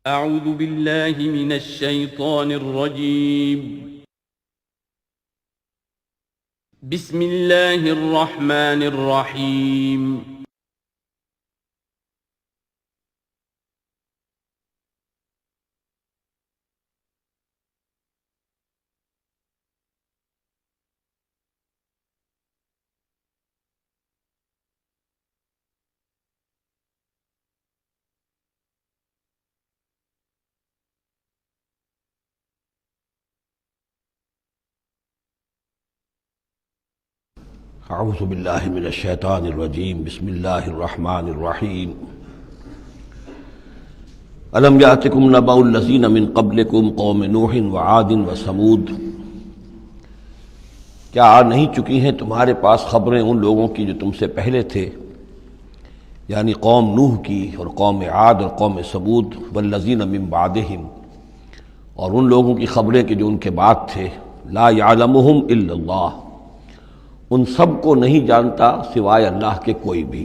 اعوذ باللہ من الشیطان الرجیم بسم اللہ الرحمن الرحیم اعوذ باللہ من الشیطان الرجیم بسم اللہ الرحمن الرحیم الم یاتکم نبأ الذین من قبلکم قوم نوح وعاد وثمود، کیا آ نہیں چکی ہیں تمہارے پاس خبریں ان لوگوں کی جو تم سے پہلے تھے، یعنی قوم نوح کی اور قوم عاد اور قوم ثمود، والذین من بعدہم، اور ان لوگوں کی خبریں کہ جو ان کے بعد تھے، لا یعلمہم الا اللہ، ان سب کو نہیں جانتا سوائے اللہ کے کوئی بھی۔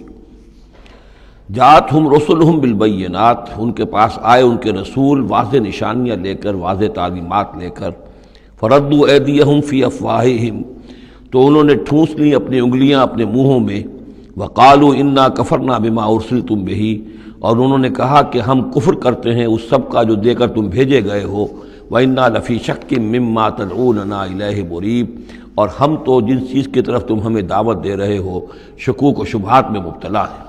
جاءتہم رسلہم بالبینات، ان کے پاس آئے ان کے رسول واضح نشانیاں لے کر، واضح تعلیمات لے کر، فردوا ایدیہم فی افواہہم، تو انہوں نے ٹھونس لی اپنی انگلیاں اپنے منہوں میں، وقالوا انا کفرنا بما ارسلتم بہ، اور انہوں نے کہا کہ ہم کفر کرتے ہیں اس سب کا جو دے کر تم بھیجے گئے ہو، وَإِنَّا لَفِي شَكٍّ مِّمَّا تَدْعُونَنَا إِلَيْهِ مُرِيبٍ، اور ہم تو جن چیز کی طرف تم ہمیں دعوت دے رہے ہو شکوک و شبہات میں مبتلا ہے۔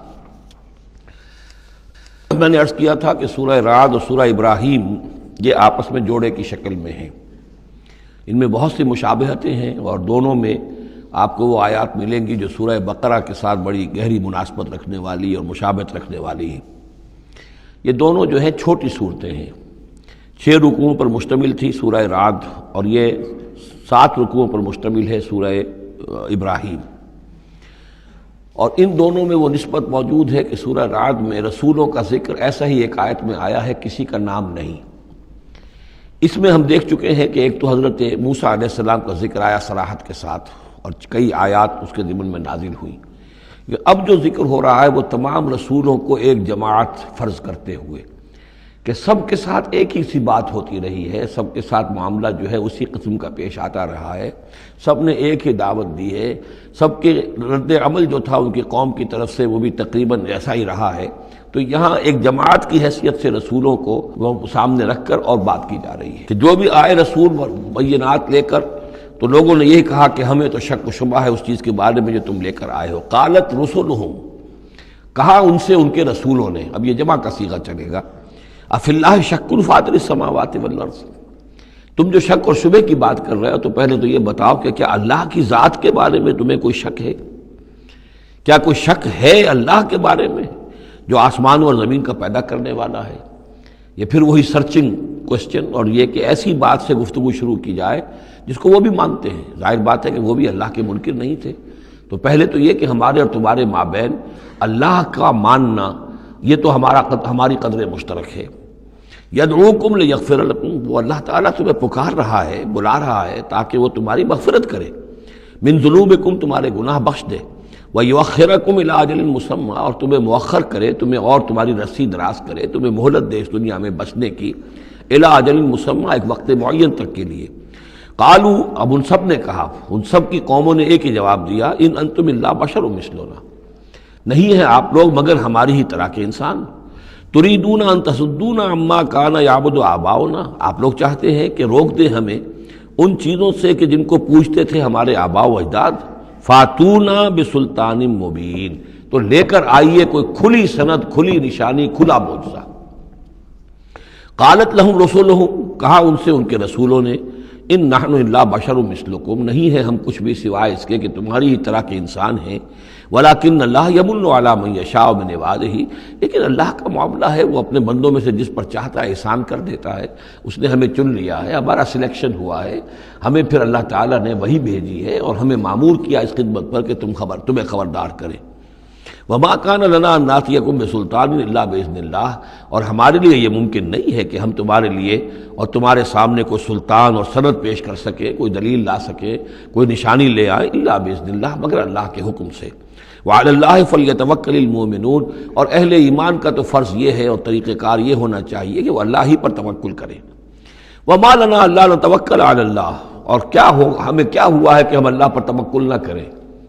میں نے عرض کیا تھا کہ سورہ رعد اور سورہ ابراہیم یہ آپس میں جوڑے کی شکل میں ہیں، ان میں بہت سی مشابہتیں ہیں، اور دونوں میں آپ کو وہ آیات ملیں گی جو سورہ بقرہ کے ساتھ بڑی گہری مناسبت رکھنے والی اور مشابہت رکھنے والی ہیں۔ یہ دونوں جو ہیں چھوٹی صورتیں ہیں، 6 رکوعوں پر مشتمل تھی سورہ رعد، اور یہ 7 رکوعوں پر مشتمل ہے سورہ ابراہیم، اور ان دونوں میں وہ نسبت موجود ہے کہ سورہ رعد میں رسولوں کا ذکر ایسا ہی ایک آیت میں آیا ہے، کسی کا نام نہیں۔ اس میں ہم دیکھ چکے ہیں کہ ایک تو حضرت موسیٰ علیہ السلام کا ذکر آیا صراحت کے ساتھ، اور کئی آیات اس کے ضمن میں نازل ہوئی۔ اب جو ذکر ہو رہا ہے وہ تمام رسولوں کو ایک جماعت فرض کرتے ہوئے کہ سب کے ساتھ ایک ہی سی بات ہوتی رہی ہے، سب کے ساتھ معاملہ جو ہے اسی قسم کا پیش آتا رہا ہے، سب نے ایک ہی دعوت دی ہے، سب کے رد عمل جو تھا ان کی قوم کی طرف سے وہ بھی تقریباً ایسا ہی رہا ہے۔ تو یہاں ایک جماعت کی حیثیت سے رسولوں کو وہ سامنے رکھ کر اور بات کی جا رہی ہے کہ جو بھی آئے رسول بینات لے کر، تو لوگوں نے یہی کہا کہ ہمیں تو شک و شبہ ہے اس چیز کے بارے میں جو تم لے کر آئے ہو۔ قالت رسلہم، کہا ان سے ان کے رسولوں نے، اب یہ جمع کا صیغہ چلے گا، افی اللہ شک فاطر السماوات والارض، تم جو شک اور شبہ کی بات کر رہے ہو تو پہلے تو یہ بتاؤ کہ کیا اللہ کی ذات کے بارے میں تمہیں کوئی شک ہے؟ کیا کوئی شک ہے اللہ کے بارے میں جو آسمان اور زمین کا پیدا کرنے والا ہے؟ یہ پھر وہی سرچنگ کوسچن، اور یہ کہ ایسی بات سے گفتگو شروع کی جائے جس کو وہ بھی مانتے ہیں۔ ظاہر بات ہے کہ وہ بھی اللہ کے منکر نہیں تھے، تو پہلے تو یہ کہ ہمارے اور تمہارے مابین اللہ کا ماننا یہ تو ہماری قدر مشترک ہے۔ یدعوکم لیغفر لکم، وہ اللہ تعالیٰ تمہیں پکار رہا ہے، بلا رہا ہے تاکہ وہ تمہاری مغفرت کرے، من ذنوبکم، تمہارے گناہ بخش دے، ویؤخرکم الی اجل مسمی، اور تمہیں مؤخر کرے، تمہیں اور تمہاری رسی دراز کرے، تمہیں مہلت دے اس دنیا میں بچنے کی، الی اجل مسمی، ایک وقت معین تک کے لیے۔ قالوا، اب ان سب نے کہا، ان سب کی قوموں نے ایک ہی جواب دیا، ان انتم الا بشر مثلنا، نہیں ہیں آپ لوگ مگر ہماری ہی طرح کے انسان۔ تریدون ان تصدونا عما کان یعبد آباؤنا، آپ لوگ چاہتے ہیں کہ روک دیں ہمیں ان چیزوں سے کہ جن کو پوجتے تھے ہمارے آباء و اجداد۔ فاتونا بسلطان مبین، تو لے کر آئیے کوئی کھلی سند، کھلی نشانی، کھلا معجزہ۔ قالت لہم رسولہم، کہا ان سے ان کے رسولوں نے، ان نحن الا بشر مثلکم، نہیں ہے ہم کچھ بھی سوائے اس کے کہ تمہاری ہی طرح کے انسان ہیں، ولیکن اللہ یمن علی من یشاء من عبادہ، لیکن اللہ کا معاملہ ہے وہ اپنے بندوں میں سے جس پر چاہتا ہے احسان کر دیتا ہے۔ اس نے ہمیں چن لیا ہے، ہمارا سلیکشن ہوا ہے، ہمیں پھر اللہ تعالیٰ نے وہی بھیجی ہے اور ہمیں مامور کیا اس خدمت پر کہ تمہیں خبردار کریں۔ وما کان لنا ان ناتیکم بسلطان الا باذن اللہ، اور ہمارے لیے یہ ممکن نہیں ہے کہ ہم تمہارے لیے اور تمہارے سامنے کوئی سلطان اور سند پیش کر سکے، کوئی دلیل لا سکے، کوئی نشانی لے آئے، الا باذن اللہ، مگر اللہ کے حکم سے۔ وعلی اللہ فلیتوکل المؤمنون، اور اہل ایمان کا تو فرض یہ ہے اور طریقہ کار یہ ہونا چاہیے کہ وہ اللہ ہی پر توکل کریں۔ وما لنا الا نتوکل علی اللہ، اور ہمیں کیا ہوا ہے کہ ہم اللہ پر توکل نہ کریں؟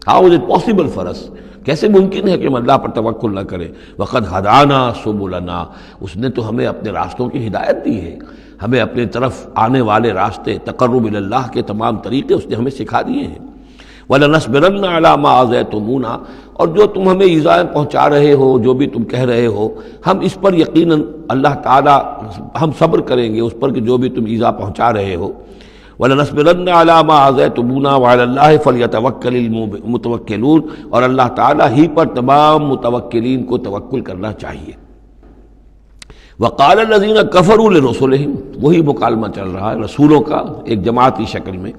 How is it possible for us, کیسے ممکن ہے کہ ہم اللہ پر توکل نہ کریں؟ وقد ہدانا سبلنا، اس نے تو ہمیں اپنے راستوں کی ہدایت دی ہے، ہمیں اپنے طرف آنے والے راستے، تقرب الی اللہ کے تمام طریقے اس نے ہمیں سکھا دیے ہیں۔ وَلَنَصْبِرَنَّ عَلَىٰ مَا آذَيْتُمُونَا، اور جو تم ہمیں ایذائیں پہنچا رہے ہو، جو بھی تم کہہ رہے ہو، ہم اس پر یقیناً اللہ تعالیٰ ہم صبر کریں گے اس پر کہ جو بھی تم ایذا پہنچا رہے ہو۔ وَلَنَصْبِرَنَّ عَلَىٰ مَا آذَيْتُمُونَا وَعَلَى اللَّهِ فَلْيَتَوَكَّلِ الْمُتَوَكِّلُونَ، اور اللہ تعالیٰ ہی پر تمام متوکلین کو توکل کرنا چاہیے۔ وَقَالَ الَّذِينَ كَفَرُوا لِرُسُلِهِمْ، وہی مکالمہ چل رہا ہے رسولوں کا ایک جماعتی شکل میں،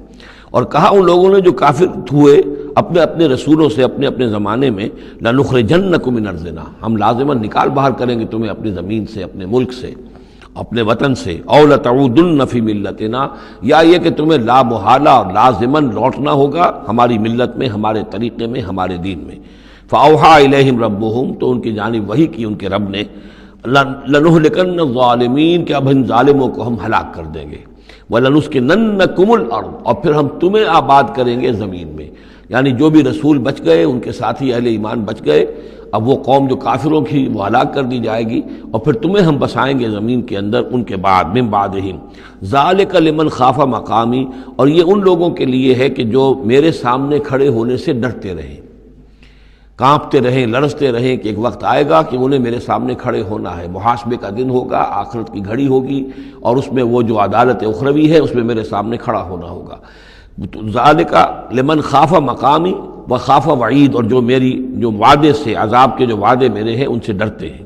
اور کہا ان لوگوں نے جو کافر ہوئے اپنے اپنے رسولوں سے اپنے اپنے زمانے میں، لَنُخْرِجَنَّكُم مِّنْ أَرْضِنَا، ہم لازماً نکال باہر کریں گے تمہیں اپنی زمین سے، اپنے ملک سے، اپنے وطن سے، أَوْ لَتَعُودُنَّ فِي مِلَّتِنَا، یا یہ کہ تمہیں لا محالہ اور لازماً لوٹنا ہوگا ہماری ملت میں، ہمارے طریقے میں، ہمارے دین میں۔ فَأَوْحَىٰ إِلَيْهِمْ رَبُّهُمْ، تو ان کی جانب وحی کی ان کے رب نے، لَنُهْلِكَنَّ الظَّالِمِينَ، کہ اب ان ظالموں کو ہم ہلاک کر دیں گے، وَلَنُسْكِنَنَّكُمُ الْأَرْضَ، اور پھر ہم تمہیں آباد کریں گے زمین میں، یعنی جو بھی رسول بچ گئے، ان کے ساتھی اہل ایمان بچ گئے، اب وہ قوم جو کافروں کی وہ ہلاک کر دی جائے گی، اور پھر تمہیں ہم بسائیں گے زمین کے اندر ان کے بعد، من بعدہم، ذالک لمن خاف مقامی، اور یہ ان لوگوں کے لیے ہے کہ جو میرے سامنے کھڑے ہونے سے ڈرتے رہیں، کانپتے رہیں، لرزتے رہیں کہ ایک وقت آئے گا کہ انہیں میرے سامنے کھڑے ہونا ہے، محاسبے کا دن ہوگا، آخرت کی گھڑی ہوگی، اور اس میں وہ جو عدالت اخروی ہے اس میں میرے سامنے کھڑا ہونا ہوگا۔ ذالک لمن خاف مقامی وخاف وعید، اور جو وعدے سے، عذاب کے جو وعدے میرے ہیں ان سے ڈرتے ہیں۔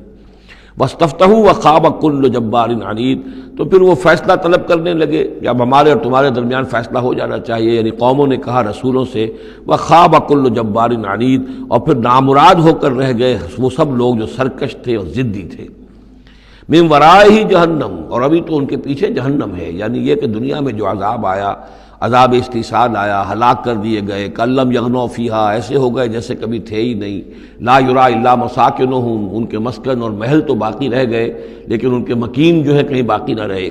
واستفتحوا وخاب کل جبار عنید، تو پھر وہ فیصلہ طلب کرنے لگے، جب ہمارے اور تمہارے درمیان فیصلہ ہو جانا چاہیے، یعنی قوموں نے کہا رسولوں سے، وخاب کل جبار عنید، اور پھر نامراد ہو کر رہ گئے وہ سب لوگ جو سرکش تھے اور ضدی تھے۔ من ورائہ جہنم، اور ابھی تو ان کے پیچھے جہنم ہے، یعنی یہ کہ دنیا میں جو عذاب آیا، عذاب استحصال آیا، ہلاک کر دیے گئے، کلم یغنوا فیہا، ایسے ہو گئے جیسے کبھی تھے ہی نہیں، لا یرا الا مساکنہم، ان کے مسکن اور محل تو باقی رہ گئے لیکن ان کے مکین جو ہے کہیں باقی نہ رہے۔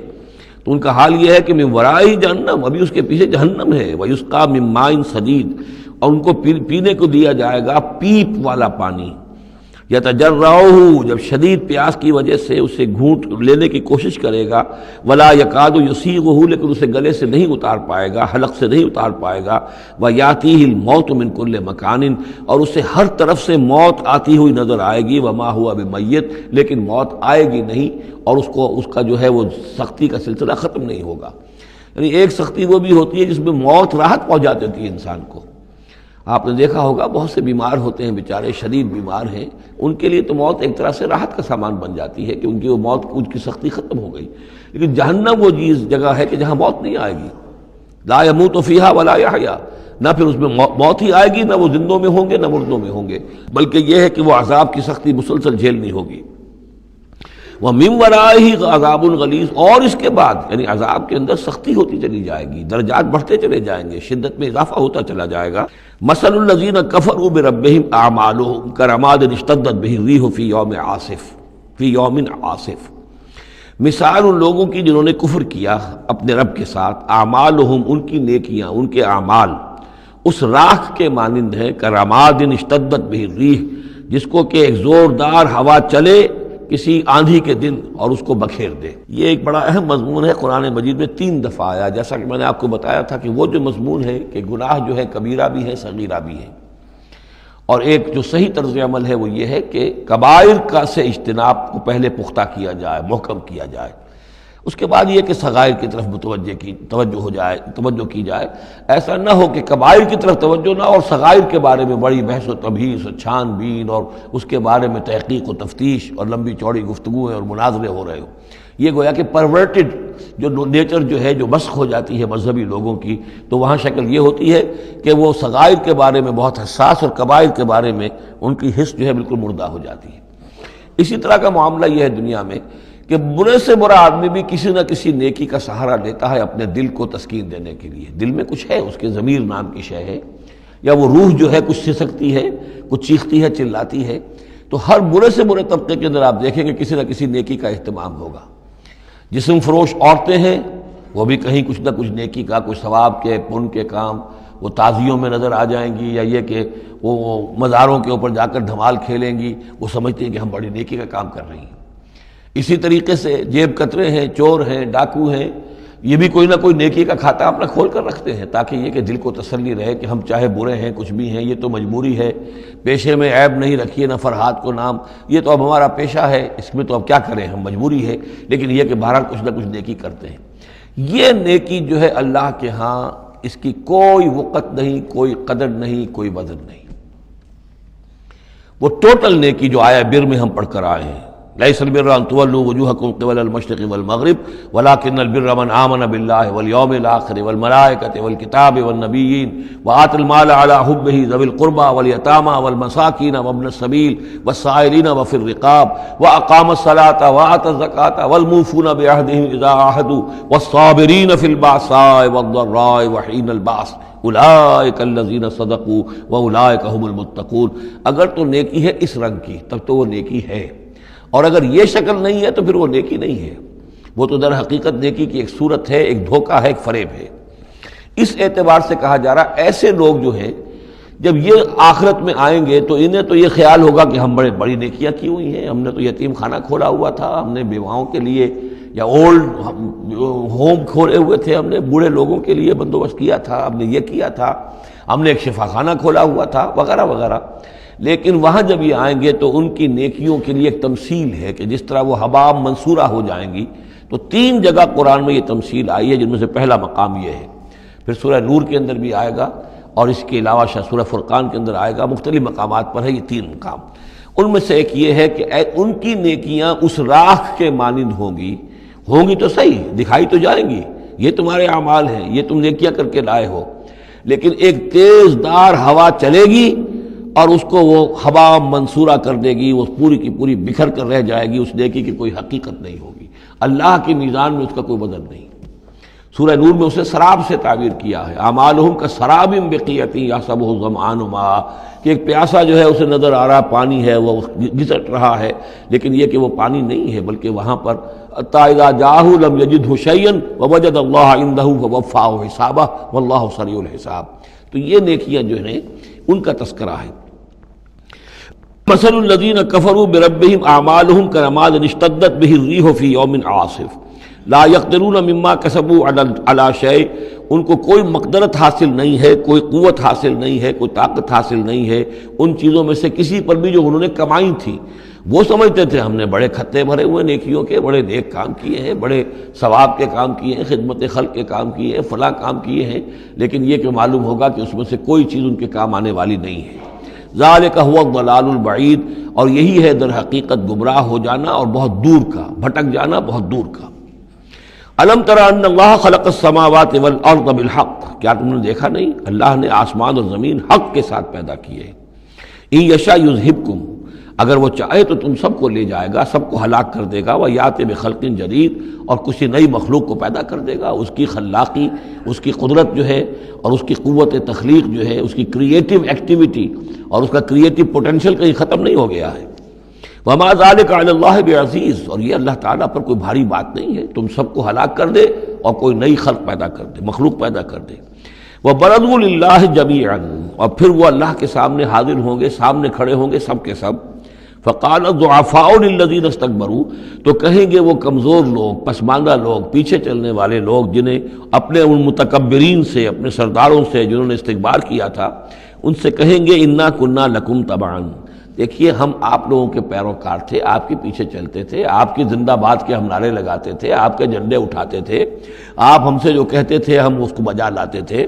تو ان کا حال یہ ہے کہ من ورائہ جہنم، ابھی اس کے پیچھے جہنم ہے، ویسقا من ماء صدید، اور ان کو پینے کو دیا جائے گا پیپ والا پانی، یتجرعہ، جب شدید پیاس کی وجہ سے اسے گھونٹ لینے کی کوشش کرے گا، ولا یکاد یسیغہ، لیکن اسے گلے سے نہیں اتار پائے گا، حلق سے نہیں اتار پائے گا، ویاتیہ الموت من کل مکان، اور اسے ہر طرف سے موت آتی ہوئی نظر آئے گی، وما ہوا بمیت، لیکن موت آئے گی نہیں، اور اس کا جو ہے وہ سختی کا سلسلہ ختم نہیں ہوگا۔ یعنی ایک سختی وہ بھی ہوتی ہے جس میں موت راحت پہنچا دیتی ہے انسان کو۔ آپ نے دیکھا ہوگا بہت سے بیمار ہوتے ہیں بیچارے، شدید بیمار ہیں، ان کے لیے تو موت ایک طرح سے راحت کا سامان بن جاتی ہے کہ ان کی وہ موت، ان کی سختی ختم ہو گئی۔ لیکن جہنم وہ جگہ ہے کہ جہاں موت نہیں آئے گی، لا یموت فیہا ولا یحیا، نہ پھر اس میں موت ہی آئے گی، نہ وہ زندوں میں ہوں گے نہ مردوں میں ہوں گے، بلکہ یہ ہے کہ وہ عذاب کی سختی مسلسل جھیلنی ہوگی۔ وَمِن وَرَائِهِ عَذَابٌ غَلِيظٌ، اور اس کے بعد یعنی عذاب کے اندر سختی ہوتی چلی جائے گی، درجات بڑھتے چلے جائیں گے، شدت میں اضافہ ہوتا چلا جائے گا۔ مَثَلُ الَّذِينَ كَفَرُوا بِرَبِّهِمْ أَعْمَالُهُمْ كَرَمَادٍ اشْتَدَّتْ بِهِ الرِّيحُ فِي يَوْمٍ عَاصِفٍ، مثال ان لوگوں کی جنہوں نے کفر کیا اپنے رب کے ساتھ، اعمالہم، ان کی نیکیاں، ان کے اعمال اس راکھ کے مانند ہیں، کرمادٍ اشتدت بہ الریح، جس کو کہ ایک زوردار ہوا چلے کسی آندھی کے دن اور اس کو بکھیر دے۔ یہ ایک بڑا اہم مضمون ہے، قرآن مجید میں 3 دفعہ آیا، جیسا کہ میں نے آپ کو بتایا تھا کہ وہ جو مضمون ہے کہ گناہ جو ہے کبیرہ بھی ہے صغیرہ بھی ہے، اور ایک جو صحیح طرز عمل ہے وہ یہ ہے کہ کبائر کا سے اجتناب کو پہلے پختہ کیا جائے، محکم کیا جائے، اس کے بعد یہ کہ صغائر کی طرف توجہ کی جائے۔ ایسا نہ ہو کہ کبائر کی طرف توجہ نہ اور صغائر کے بارے میں بڑی بحث و تبحیث اور چھان بین اور اس کے بارے میں تحقیق و تفتیش اور لمبی چوڑی گفتگویں اور مناظرے ہو رہے ہو۔ یہ گویا کہ پرورٹڈ جو نیچر جو ہے، جو مسخ ہو جاتی ہے مذہبی لوگوں کی، تو وہاں شکل یہ ہوتی ہے کہ وہ صغائر کے بارے میں بہت حساس اور کبائر کے بارے میں ان کی حس جو ہے بالکل مردہ ہو جاتی ہے۔ اسی طرح کا معاملہ یہ ہے دنیا میں کہ برے سے برا آدمی بھی کسی نہ کسی نیکی کا سہارا لیتا ہے اپنے دل کو تسکین دینے کے لیے۔ دل میں کچھ ہے، اس کے ضمیر نام کی شے ہے، یا وہ روح جو ہے کچھ سسکتی ہے، کچھ چیختی ہے، چلاتی ہے، تو ہر برے سے برے طبقے کے اندر آپ دیکھیں گے کسی نہ کسی نیکی کا اہتمام ہوگا۔ جسم فروش عورتیں ہیں، وہ بھی کہیں کچھ نہ کچھ نیکی کا، کوئی ثواب کے، پن کے کام، وہ تعزیوں میں نظر آ جائیں گی، یا یہ کہ وہ مزاروں کے اوپر جا کر دھمال کھیلیں گی، وہ سمجھتے ہیں کہ ہم بڑی نیکی کا کام کر رہی ہیں۔ اسی طریقے سے جیب کترے ہیں، چور ہیں، ڈاکو ہیں، یہ بھی کوئی نہ کوئی نیکی کا کھاتا اپنا کھول کر رکھتے ہیں، تاکہ یہ کہ دل کو تسلی رہے کہ ہم چاہے برے ہیں، کچھ بھی ہیں، یہ تو مجبوری ہے، پیشے میں عیب نہیں رکھیے نہ فرحات کو نام، یہ تو اب ہمارا پیشہ ہے، اس میں تو اب کیا کریں، ہم مجبوری ہے، لیکن یہ کہ بہرحال کچھ نہ کچھ نیکی کرتے ہیں۔ یہ نیکی جو ہے اللہ کے ہاں اس کی کوئی وقت نہیں، کوئی قدر نہیں، کوئی وزن نہیں۔ وہ ٹوٹل نیکی جو آیا بر میں ہم پڑھ کر آئے ہیں، لیس البر ان تولوا وجوہکم قبل المشرق والمغرب ولکن البر من آمن باللہ والیوم الآخر والملائکۃ والکتاب والنبیین وآتى المال على حبہ ذوی القربى والیتامى والمساکین وابن السبیل والسائلین وفی الرقاب واقام الصلاة وآتى الزکاة والموفون بعہدہم اذا عاہدوا والصابرین فی البأساء والضراء وحین البأس اولئک الذین صدقوا واولئک هم المتقون۔ اگر تو نیکی ہے اس رنگ کی تب تو وہ نیکی ہے، اور اگر یہ شکل نہیں ہے تو پھر وہ نیکی نہیں ہے، وہ تو در حقیقت نیکی کی ایک صورت ہے، ایک دھوکہ ہے، ایک فریب ہے۔ اس اعتبار سے کہا جا رہا ایسے لوگ جو ہیں جب یہ آخرت میں آئیں گے تو انہیں تو یہ خیال ہوگا کہ ہم بڑی نیکیاں کی ہوئی ہیں، ہم نے تو یتیم خانہ کھولا ہوا تھا، ہم نے بیواؤں کے لیے یا اولڈ ہوم کھولے ہوئے تھے، ہم نے بوڑھے لوگوں کے لیے بندوبست کیا تھا، ہم نے یہ کیا تھا، ہم نے ایک شفا خانہ کھولا ہوا تھا، وغیرہ وغیرہ۔ لیکن وہاں جب یہ آئیں گے تو ان کی نیکیوں کے لیے ایک تمثیل ہے کہ جس طرح وہ حباب منصورہ ہو جائیں گی، تو 3 جگہ قرآن میں یہ تمثیل آئی ہے، جن میں سے پہلا مقام یہ ہے، پھر سورہ نور کے اندر بھی آئے گا، اور اس کے علاوہ سورہ فرقان کے اندر آئے گا، مختلف مقامات پر ہے یہ 3 مقام۔ ان میں سے ایک یہ ہے کہ ان کی نیکیاں اس راکھ کے مانند ہوں گی تو صحیح، دکھائی تو جائیں گی، یہ تمہارے اعمال ہیں، یہ تم نیکیاں کر کے لائے ہو، لیکن ایک تیز دار ہوا چلے گی اور اس کو وہ ہوا منصورہ کر دے گی، وہ پوری کی پوری بکھر کر رہ جائے گی، اس نیکی کی کوئی حقیقت نہیں ہوگی، اللہ کی میزان میں اس کا کوئی وزن نہیں۔ سورہ نور میں اسے سراب سے تعبیر کیا ہے، اعمالہم کسراب بقیعۃ یحسبہ الظمآن ماء، کہ ایک پیاسا جو ہے اسے نظر آ رہا پانی ہے، وہ گھسٹ رہا ہے، لیکن یہ کہ وہ پانی نہیں ہے، بلکہ وہاں پر حتیٰ اذا جاءہ لم یجدہ شیئا ووجد اللہ عندہ فوفاہ حسابہ واللہ سریع الحساب۔ تو یہ نیکیاں جو ہیں ان کا تذکرہ ہے۔ مثل الذین کفروا بربہم اعمالہم کرماد اشتدت بہ الریح فی یوم عاصف لا یقدرون مما کسبوا علی شیء، ان کو کوئی مقدرت حاصل نہیں ہے، کوئی قوت حاصل نہیں ہے، کوئی طاقت حاصل نہیں ہے ان چیزوں میں سے کسی پر بھی جو انہوں نے کمائی تھی۔ وہ سمجھتے تھے ہم نے بڑے کھتے بھرے ہوئے نیکیوں کے، بڑے نیک کام کیے ہیں، بڑے ثواب کے کام کیے ہیں، خدمت خلق کے کام کیے ہیں، فلاں کام کیے ہیں، لیکن یہ کہ معلوم ہوگا کہ اس میں سے کوئی چیز ان کے کام آنے والی نہیں ہے۔ ذالک هو الضلال البعید، اور یہی ہے در حقیقت گمراہ ہو جانا اور بہت دور کا، بھٹک جانا بہت دور کا۔ الم تر ان اللہ خلق السماوات والارض بالحق، کیا تم نے دیکھا نہیں اللہ نے آسمان اور زمین حق کے ساتھ پیدا کیے۔ ان یشاء یذہبکم، اگر وہ چاہے تو تم سب کو لے جائے گا، سب کو ہلاک کر دے گا، ویات بخلق جدید، اور کسی نئی مخلوق کو پیدا کر دے گا۔ اس کی خلاقی، اس کی قدرت جو ہے اور اس کی قوت تخلیق جو ہے، اس کی کریٹیو ایکٹیویٹی اور اس کا کریٹیو پوٹینشیل کہیں ختم نہیں ہو گیا ہے۔ وما ذلک علی اللہ بعزیز، اور یہ اللہ تعالیٰ پر کوئی بھاری بات نہیں ہے، تم سب کو ہلاک کر دے اور کوئی نئی خلق پیدا کر دے، مخلوق پیدا کر دے۔ وبرزوا للہ جمیعا، اور پھر وہ اللہ کے سامنے حاضر ہوں گے، سامنے کھڑے ہوں گے سب کے سب۔ فقال الضعفاء للذین استکبروا، تو کہیں گے وہ کمزور لوگ، پسماندہ لوگ، پیچھے چلنے والے لوگ، جنہیں اپنے ان متکبرین سے، اپنے سرداروں سے جنہوں نے استکبار کیا تھا، ان سے کہیں گے انا کنا لکم تبعا، دیکھیے ہم آپ لوگوں کے پیروکار تھے، آپ کے پیچھے چلتے تھے، آپ کی زندہ باد کے ہم نعرے لگاتے تھے، آپ کے جھنڈے اٹھاتے تھے، آپ ہم سے جو کہتے تھے ہم اس کو بجا لاتے تھے۔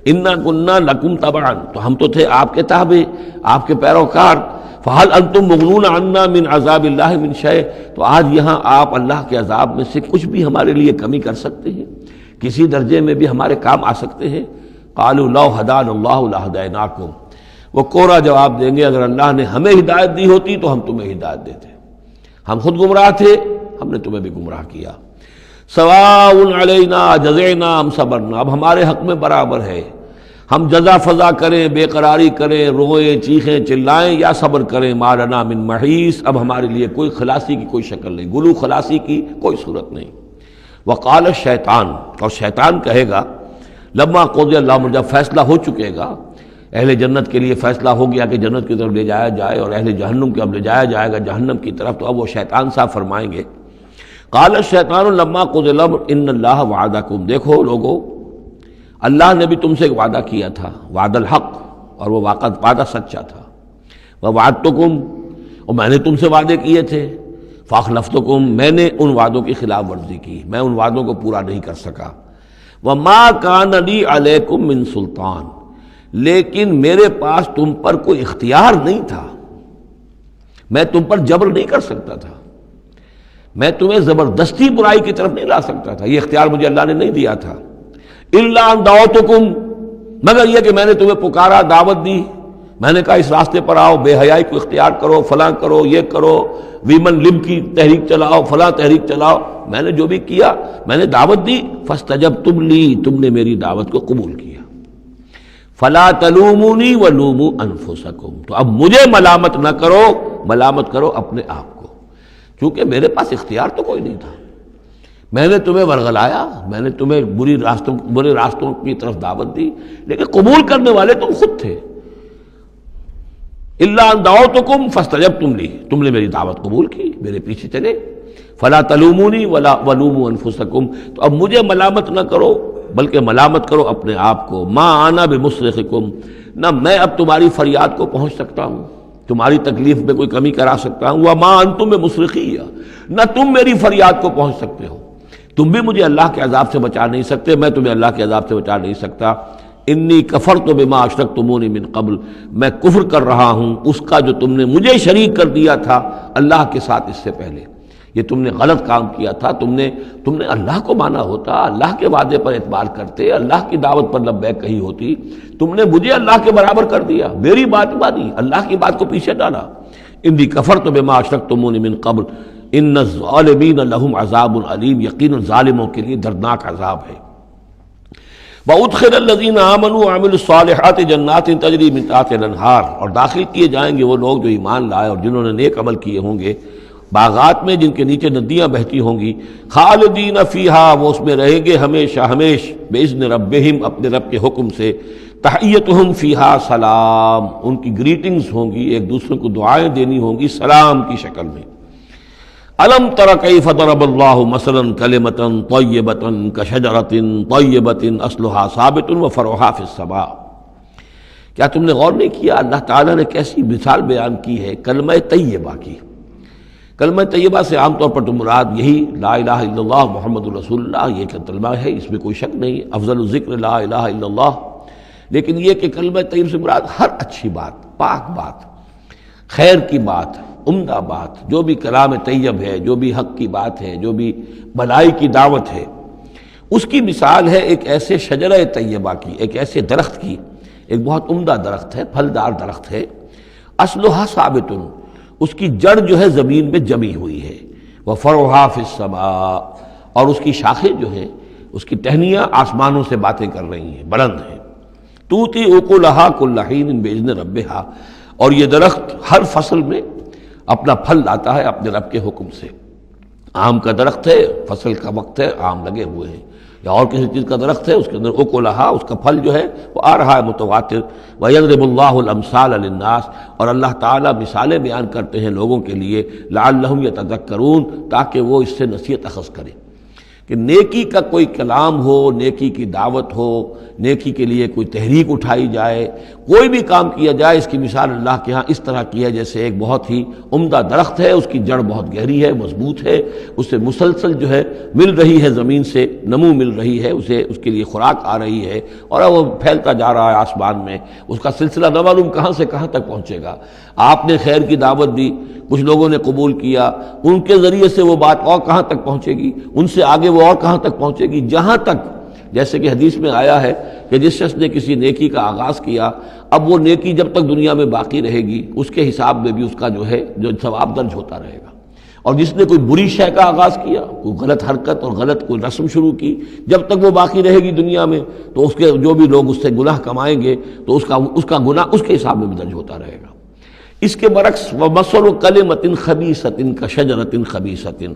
انا کنا لکم تبعا، تو ہم تو تھے آپ کے تابع، آپ کے پیروکار۔ فہل انتم مغنون عنا من عذاب اللہ من شیء، تو آج یہاں آپ اللہ کے عذاب میں سے کچھ بھی ہمارے لیے کمی کر سکتے ہیں، کسی درجے میں بھی ہمارے کام آ سکتے ہیں؟ قالوا لو ہدانا اللہ لہدیناکم، وہ کوڑا جواب دیں گے اگر اللہ نے ہمیں ہدایت دی ہوتی تو ہم تمہیں ہدایت دیتے، ہم خود گمراہ تھے، ہم نے تمہیں بھی گمراہ کیا۔ سواء علینا جزعنا ام صبرنا، اب ہمارے حق میں برابر ہے، ہم جزا فضا کریں، بے قراری کریں، روئیں، چیخیں، چلائیں یا صبر کریں، ما لنا من محیص، اب ہمارے لیے کوئی خلاصی کی کوئی شکل نہیں، گلو خلاصی کی کوئی صورت نہیں۔ وقال الشیطان، اور شیطان کہے گا لما قضی الامر، جب فیصلہ ہو چکے گا، اہل جنت کے لیے فیصلہ ہو گیا کہ جنت کی طرف لے جایا جائے اور اہل جہنم کے اب لے جایا جائے گا جہنم کی طرف، تو اب وہ شیطان صاحب فرمائیں گے قال الشیطان لما قضی الامر ان اللہ وعدکم، دیکھو لوگو اللہ نے بھی تم سے ایک وعدہ کیا تھا، وعد الحق، اور وہ وعدہ سچا تھا، ووعدتکم، اور میں نے تم سے وعدے کیے تھے، فاخلفتکم، میں نے ان وعدوں کی خلاف ورزی کی، میں ان وعدوں کو پورا نہیں کر سکا، وما کان لی علیکم من سلطان، لیکن میرے پاس تم پر کوئی اختیار نہیں تھا، میں تم پر جبر نہیں کر سکتا تھا، میں تمہیں زبردستی برائی کی طرف نہیں لا سکتا تھا، یہ اختیار مجھے اللہ نے نہیں دیا تھا، الا ان دعوتکم، مگر یہ کہ میں نے تمہیں پکارا، دعوت دی، میں نے کہا اس راستے پر آؤ، بے حیائی کو اختیار کرو، فلاں کرو، یہ کرو، ویمن لب کی تحریک چلاؤ، فلاں تحریک چلاؤ، میں نے جو بھی کیا میں نے دعوت دی، فاستجبتم لی، تم نے میری دعوت کو قبول کیا، فلا تلومونی ولوموا انفسکم، تو اب مجھے ملامت نہ کرو، ملامت کرو اپنے آپ کو، کیونکہ میرے پاس اختیار تو کوئی نہیں تھا، میں نے تمہیں ورغلایا، میں نے تمہیں برے راستوں کی طرف دعوت دی، لیکن قبول کرنے والے تم خود تھے، الا ان دعوتکم فاستجبتم لی، تم نے میری دعوت قبول کی، میرے پیچھے چلے، فلا تلومونی ولوموا انفسکم، تو اب مجھے ملامت نہ کرو بلکہ ملامت کرو اپنے آپ کو، ما انا بمصرخکم، نہ میں اب تمہاری فریاد کو پہنچ سکتا ہوں، تمہاری تکلیف میں کوئی کمی کرا سکتا ہوں، وما انتم بمصرخی، نہ تم میری فریاد کو پہنچ سکتے ہو، تم بھی مجھے اللہ کے عذاب سے بچا نہیں سکتے، میں تمہیں اللہ کے عذاب سے بچا نہیں سکتا، انی کفرت بما اشرکتمونی من قبل، میں کفر کر رہا ہوں اس کا جو تم نے مجھے شریک کر دیا تھا اللہ کے ساتھ اس سے پہلے، یہ تم نے غلط کام کیا تھا، تم نے اللہ کو مانا ہوتا، اللہ کے وعدے پر اعتبار کرتے، اللہ کی دعوت پر لبیک کہی ہوتی، تم نے مجھے اللہ کے برابر کر دیا، میری بات مانی، اللہ کی بات کو پیچھے ڈالا، انی کفرت بما اشرکتمونی من قبل ان الظالمین لہم عذاب علیم، یقینا ظالموں کے لیے دردناک عذاب ہے، وَأُدْخِلَ الَّذِينَ آمَنُوا وَعَمِلُوا الصَّالِحَاتِ جَنَّاتٍ تَجْرِي مِن تَحْتِهَا الْأَنْهَارُ، اور داخل کیے جائیں گے وہ لوگ جو ایمان لائے اور جنہوں نے نیک عمل کیے ہوں گے، باغات میں جن کے نیچے ندیاں بہتی ہوں گی، خالدین فیہا، وہ اس میں رہیں گے ہمیشہ ہمیش، بِإِذْنِ رَبِّهِمْ، اپنے رب کے حکم سے، تحیتہم فیہا سلام، ان کی گریٹنگز ہوں گی، ایک دوسرے کو دعائیں دینی ہوں گی سلام کی شکل میں۔ الم تر کیف ضرب اللہ مثلا کلمۃ طیبۃ کشجرۃ طیبۃ اصلها ثابت وفرعها فی السماء، کیا تم نے غور نہیں کیا اللہ تعالیٰ نے کیسی مثال بیان کی ہے کلمہ طیبہ کی؟ کلمہ طیبہ سے عام طور پر تو مراد یہی لا الہ الا اللہ محمد رسول اللہ، یہ کلمہ ہے، اس میں کوئی شک نہیں، افضل الذکر لا الہ الا اللہ، لیکن یہ کہ کلمہ طیب سے مراد ہر اچھی بات، پاک بات، خیر کی بات، عمدہ بات، جو بھی کلام طیب ہے، جو بھی حق کی بات ہے، جو بھی بھلائی کی دعوت ہے، اس کی مثال ہے ایک ایسے شجرہ طیبہ کی، ایک ایسے درخت کی، ایک بہت عمدہ درخت ہے، پھلدار درخت ہے، اصلها ثابت، اس کی جڑ جو ہے زمین میں جمی ہوئی ہے، وفرعها فی السماء، اور اس کی شاخیں جو ہیں، اس کی ٹہنیاں آسمانوں سے باتیں کر رہی ہیں، بلند ہیں، توتی اکلها کل حین باذن ربها، اور یہ درخت ہر فصل میں اپنا پھل لاتا ہے اپنے رب کے حکم سے، آم کا درخت ہے، فصل کا وقت ہے، آم لگے ہوئے ہیں، یا اور کسی چیز کا درخت ہے، اس کے اندر اکلہا، اس کا پھل جو ہے وہ آ رہا ہے متواتر، وَيَضْرِبُ اللَّهُ الْأَمْثَالَ لِلنَّاسِ، اور اللہ تعالیٰ مثالیں بیان کرتے ہیں لوگوں کے لیے، لَعَلَّهُمْ يَتَذَكَّرُونَ، تاکہ وہ اس سے نصیحت اخذ کریں، کہ نیکی کا کوئی کلام ہو، نیکی کی دعوت ہو، نیکی کے لیے کوئی تحریک اٹھائی جائے، کوئی بھی کام کیا جائے، اس کی مثال اللہ کے ہاں اس طرح کی ہے جیسے ایک بہت ہی عمدہ درخت ہے، اس کی جڑ بہت گہری ہے، مضبوط ہے، اسے مسلسل جو ہے مل رہی ہے، زمین سے نمو مل رہی ہے، اسے اس کے لیے خوراک آ رہی ہے، اور وہ پھیلتا جا رہا ہے آسمان میں، اس کا سلسلہ نہ معلوم کہاں سے کہاں تک پہنچے گا۔ آپ نے خیر کی دعوت دی، کچھ لوگوں نے قبول کیا، ان کے ذریعے سے وہ بات اور کہاں تک پہنچے گی، ان سے آگے وہ اور کہاں تک پہنچے گی، جہاں تک، جیسے کہ حدیث میں آیا ہے کہ جس شخص نے کسی نیکی کا آغاز کیا، اب وہ نیکی جب تک دنیا میں باقی رہے گی، اس کے حساب میں بھی اس کا جو ہے جو ثواب درج ہوتا رہے گا، اور جس نے کوئی بری شے کا آغاز کیا، کوئی غلط حرکت اور غلط کوئی رسم شروع کی، جب تک وہ باقی رہے گی دنیا میں تو اس کے جو بھی لوگ اس سے گناہ کمائیں گے تو اس کا گناہ اس کے حساب میں بھی درج ہوتا رہے گا۔ اس کے برعکس وَمَثَلُ كَلِمَةٍ خَبِيثَةٍ كَشَجَرَةٍ خَبِيثَةٍ،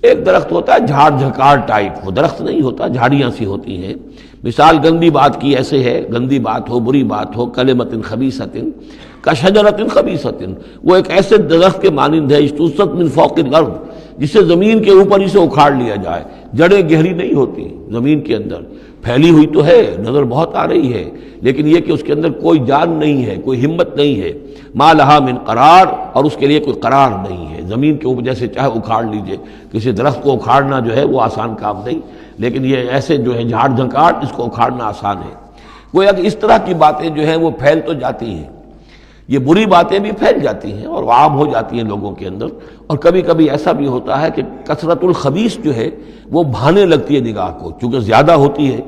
ایک درخت ہوتا ہے جھاڑ جھکاڑ ٹائپ، وہ درخت نہیں ہوتا، جھاڑیاں سی ہوتی ہیں۔ مثال گندی بات کی ایسے ہے، گندی بات ہو، بری بات ہو، کلمۃ خبیثۃ کشجرۃ خبیثۃ، وہ ایک ایسے درخت کے مانند ہے اجتثت من فوق الارض، جسے زمین کے اوپر اسے اکھاڑ لیا جائے، جڑیں گہری نہیں ہوتی زمین کے اندر، پھیلی ہوئی تو ہے، نظر بہت آ رہی ہے، لیکن یہ کہ اس کے اندر کوئی جان نہیں ہے، کوئی ہمت نہیں ہے، ما لہا من قرار، اور اس کے لیے کوئی قرار نہیں ہے۔ زمین کے اوپر جیسے چاہے اکھاڑ لیجئے، کسی درخت کو اکھاڑنا جو ہے وہ آسان کام نہیں، لیکن یہ ایسے جو ہے جھاڑ جھنکاڑ، اس کو اکھاڑنا آسان ہے۔ گویا کہ اس طرح کی باتیں جو ہیں وہ پھیل تو جاتی ہیں، یہ بری باتیں بھی پھیل جاتی ہیں اور عام ہو جاتی ہیں لوگوں کے اندر، اور کبھی کبھی ایسا بھی ہوتا ہے کہ کثرت الخبیث جو ہے وہ بھانے لگتی ہے نگاہ کو، چونکہ زیادہ ہوتی ہے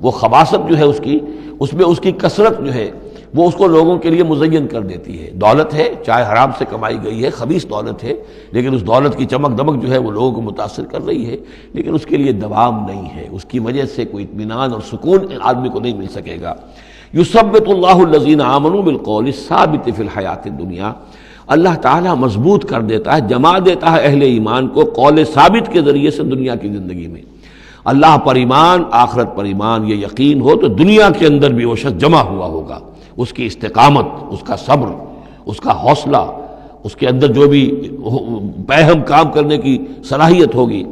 وہ خباثت جو ہے اس میں اس کی کثرت جو ہے وہ اس کو لوگوں کے لیے مزین کر دیتی ہے۔ دولت ہے، چاہے حرام سے کمائی گئی ہے، خبیث دولت ہے، لیکن اس دولت کی چمک دمک جو ہے وہ لوگوں کو متاثر کر رہی ہے، لیکن اس کے لیے دوام نہیں ہے، اس کی وجہ سے کوئی اطمینان اور سکون آدمی کو نہیں مل سکے گا۔ یثبت اللہ الذین آمنوا بالقول الثابت فی الحیات الدنیا، اللہ تعالیٰ مضبوط کر دیتا ہے، جما دیتا ہے اہل ایمان کو قول ثابت کے ذریعے سے دنیا کی زندگی میں۔ اللہ پر ایمان، آخرت پر ایمان، یہ یقین ہو تو دنیا کے اندر بھی وہ شخص جمع ہوا ہوگا، اس کی استقامت، اس کا صبر، اس کا حوصلہ، اس کے اندر جو بھی باہم کام کرنے کی صلاحیت ہوگی،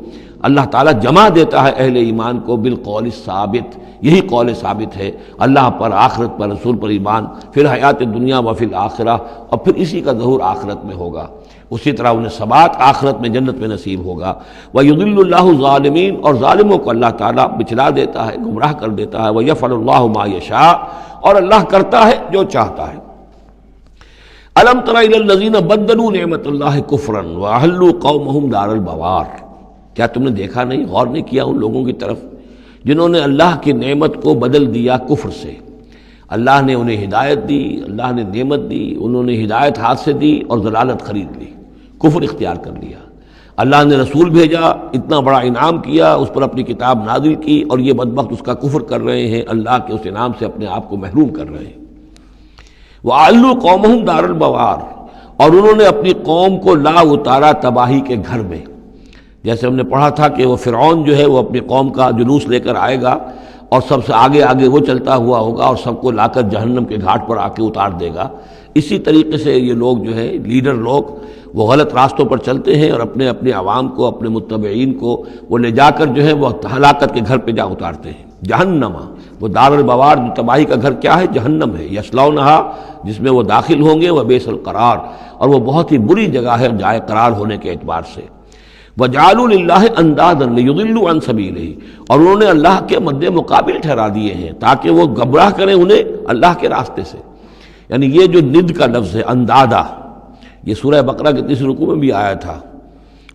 اللہ تعالیٰ جمع دیتا ہے اہل ایمان کو بالقول ثابت، یہی قول ثابت ہے، اللہ پر، آخرت پر، رسول پر ایمان، پھر حیات دنیا و فی الآخرہ، اور پھر اسی کا ظہور آخرت میں ہوگا، اسی طرح انہیں ثبات آخرت میں جنت میں نصیب ہوگا۔ وَيُضِلُّ اللَّهُ الظَّالِمِينَ، اور ظالموں کو اللہ تعالیٰ بچلا دیتا ہے، گمراہ کر دیتا ہے۔ وَيَفْعَلُ اللَّهُ مَا يَشَاءُ، اور اللہ کرتا ہے جو چاہتا ہے۔ أَلَمْ تَرَ إِلَى الَّذِينَ بَدَّلُوا نِعْمَةَ اللَّهِ كُفْرًا وَأَحَلُّوا قَوْمَهُمْ دَارَ الْبَوَارِ، کیا تم نے دیکھا نہیں، غور نہیں کیا ان لوگوں کی طرف جنہوں نے اللہ کی نعمت کو بدل دیا کفر سے؟ اللہ نے انہیں ہدایت دی، اللہ نے نعمت دی، انہوں نے ہدایت ہاتھ سے دی اور ضلالت خرید لی، کفر اختیار کر لیا۔ اللہ نے رسول بھیجا، اتنا بڑا انعام کیا، اس پر اپنی کتاب نازل کی، اور یہ بدبخت اس کا کفر کر رہے ہیں، اللہ کے اس انعام سے اپنے آپ کو محروم کر رہے ہیں۔ وَأَحَلُّوا قَوْمَهُمْ دَارَ الْبَوَارِ، اور انہوں نے اپنی قوم کو لا اتارا تباہی کے گھر میں۔ جیسے ہم نے پڑھا تھا کہ وہ فرعون جو ہے وہ اپنی قوم کا جلوس لے کر آئے گا اور سب سے آگے آگے وہ چلتا ہوا ہوگا اور سب کو لا کر جہنم کے گھاٹ پر آ کے اتار دے گا۔ اسی طریقے سے یہ لوگ جو ہے لیڈر لوگ وہ غلط راستوں پر چلتے ہیں اور اپنے اپنے عوام کو، اپنے متبعین کو وہ لے جا کر جو ہے وہ ہلاکت کے گھر پہ جا اتارتے ہیں۔ جہنم، وہ دار البوار، جو تباہی کا گھر کیا ہے؟ جہنم ہے۔ یصلونہا، جس میں وہ داخل ہوں گے، وہ بئس القرار، اور وہ بہت ہی بری جگہ ہے جائے قرار ہونے کے اعتبار سے۔ وَجَعَلُوا لِلَّهِ أَندَادًا لِيُضِلُّوا عَن سَبِيلِهِ، اور انہوں نے اللہ کے مد مقابل ٹھہرا دیے ہیں تاکہ وہ گمراہ کریں انہیں اللہ کے راستے سے۔ یعنی یہ جو ند کا لفظ ہے اندادا، یہ سورہ بقرہ کے تیسرے رکوع میں بھی آیا تھا،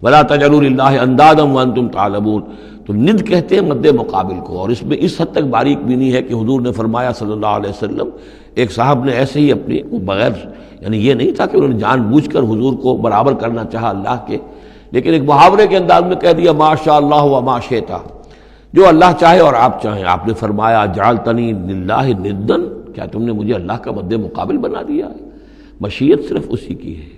وَلَا تَجْعَلُوا لِلَّهِ أَندَادًا وَأَنْتُمْ تَعْلَمُونَ، تو ند کہتے ہیں مد مقابل کو، اور اس میں اس حد تک باریک بھی نہیں ہے کہ حضور نے فرمایا صلی اللہ علیہ وسلم، ایک صاحب نے ایسے ہی اپنی بغیر، یعنی یہ نہیں تھا کہ انہوں نے جان بوجھ کر حضور کو برابر کرنا چاہا اللہ کے، لیکن ایک محاورے کے انداز میں کہہ دیا ما شاء اللہ و ما شئت، جو اللہ چاہے اور آپ چاہیں۔ آپ نے فرمایا جعلتنی للہ ندن، کیا تم نے مجھے اللہ کا مد مقابل بنا دیا ہے؟ مشیت صرف اسی کی ہے،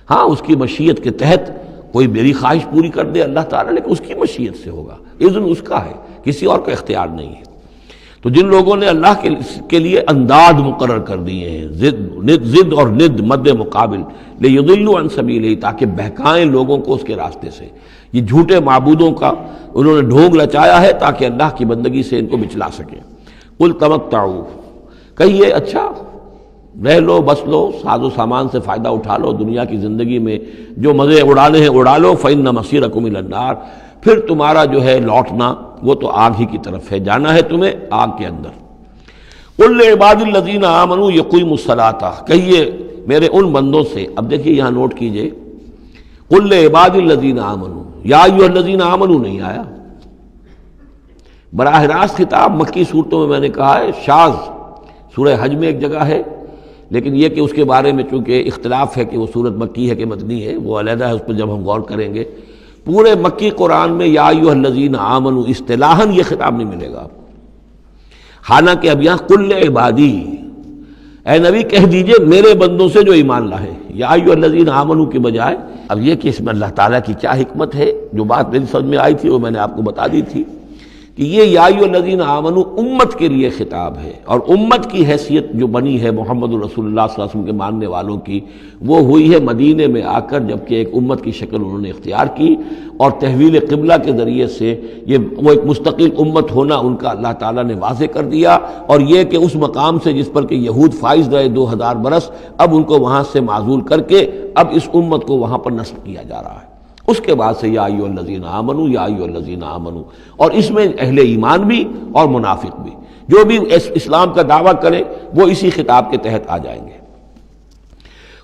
ہاں اس کی مشیت کے تحت کوئی میری خواہش پوری کر دے اللہ تعالیٰ، لیکن اس کی مشیت سے ہوگا، اذن اس کا ہے، کسی اور کا اختیار نہیں ہے۔ تو جن لوگوں نے اللہ کے لیے انداد مقرر کر دیے ہیں، ضد اور ند مد مقابل، لیضلوا عن سبیلہ، تاکہ بہکائیں لوگوں کو اس کے راستے سے، یہ جھوٹے معبودوں کا انہوں نے ڈھونگ لچایا ہے تاکہ اللہ کی بندگی سے ان کو بچلا سکیں۔ قل تمتعوا، کہیے اچھا رہ لو، بس لو، ساز و سامان سے فائدہ اٹھا لو، دنیا کی زندگی میں جو مزے اڑانے ہیں اڑا لو، فإن مصیرکم الی النار، پھر تمہارا جو ہے لوٹنا وہ تو آگ ہی کی طرف ہے، جانا ہے تمہیں آگ کے اندر۔ قل لعباد الذین آمنوا یقیموا الصلاۃ، کہیے میرے ان بندوں سے، اب دیکھیے یہاں نوٹ کیجئے، قل لعباد الذین آمنوا، یا ایھا الذین آمنوا نہیں آیا، براہ راست خطاب مکی صورتوں میں نے کہا ہے، شاذ سورہ حج میں ایک جگہ ہے، لیکن یہ کہ اس کے بارے میں چونکہ اختلاف ہے کہ وہ سورت مکی ہے کہ مدنی ہے، وہ علیحدہ ہے، اس پر جب ہم غور کریں گے۔ پورے مکی قرآن میں یا ایھا الذین آمنوا اصطلاحاً یہ خطاب نہیں ملے گا آپ کو، حالانکہ اب یہاں قل عبادی، اے نبی کہہ دیجئے میرے بندوں سے جو ایمان لائے، یا ایھا الذین آمنوا کے بجائے۔ اب یہ کہ اس میں اللہ تعالیٰ کی کیا حکمت ہے، جو بات میری سمجھ میں آئی تھی وہ میں نے آپ کو بتا دی تھی کہ یہ یا ایھا الذین آمنوا امت کے لیے خطاب ہے، اور امت کی حیثیت جو بنی ہے محمد رسول اللہ صلی اللہ علیہ وسلم کے ماننے والوں کی، وہ ہوئی ہے مدینے میں آ کر، جبکہ ایک امت کی شکل انہوں نے اختیار کی، اور تحویل قبلہ کے ذریعے سے یہ وہ ایک مستقل امت ہونا ان کا اللہ تعالیٰ نے واضح کر دیا، اور یہ کہ اس مقام سے جس پر کہ یہود فائز رہے 2000 برس، اب ان کو وہاں سے معزول کر کے اب اس امت کو وہاں پر نصب کیا جا رہا ہے۔ اس کے بعد سے یا ایھا الذین آمنوا، یا ایھا الذین آمنوا، اور اس میں اہل ایمان بھی اور منافق بھی، جو بھی اسلام کا دعویٰ کرے وہ اسی خطاب کے تحت آ جائیں گے۔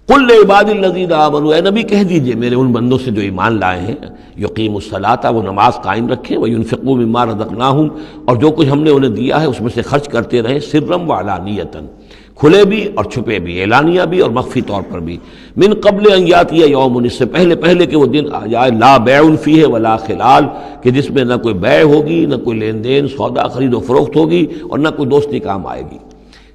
قل لعبادی الذین آمنوا، اے نبی کہہ دیجئے میرے ان بندوں سے جو ایمان لائے ہیں، یقیموا الصلاۃ، وہ نماز قائم رکھیں، وینفقوا مما رزقناہم، اور جو کچھ ہم نے انہیں دیا ہے اس میں سے خرچ کرتے رہیں، سرا وعلانیۃ، کھلے بھی اور چھپے بھی، اعلانیہ بھی اور مخفی طور پر بھی، من قبل ان یاتی یوم، اس سے پہلے کہ وہ دن آ جائے، لا بیع فیہ ولا خلال، کہ جس میں نہ کوئی بیع ہوگی، نہ کوئی لین دین سودا خرید و فروخت ہوگی، اور نہ کوئی دوستی کام آئے گی۔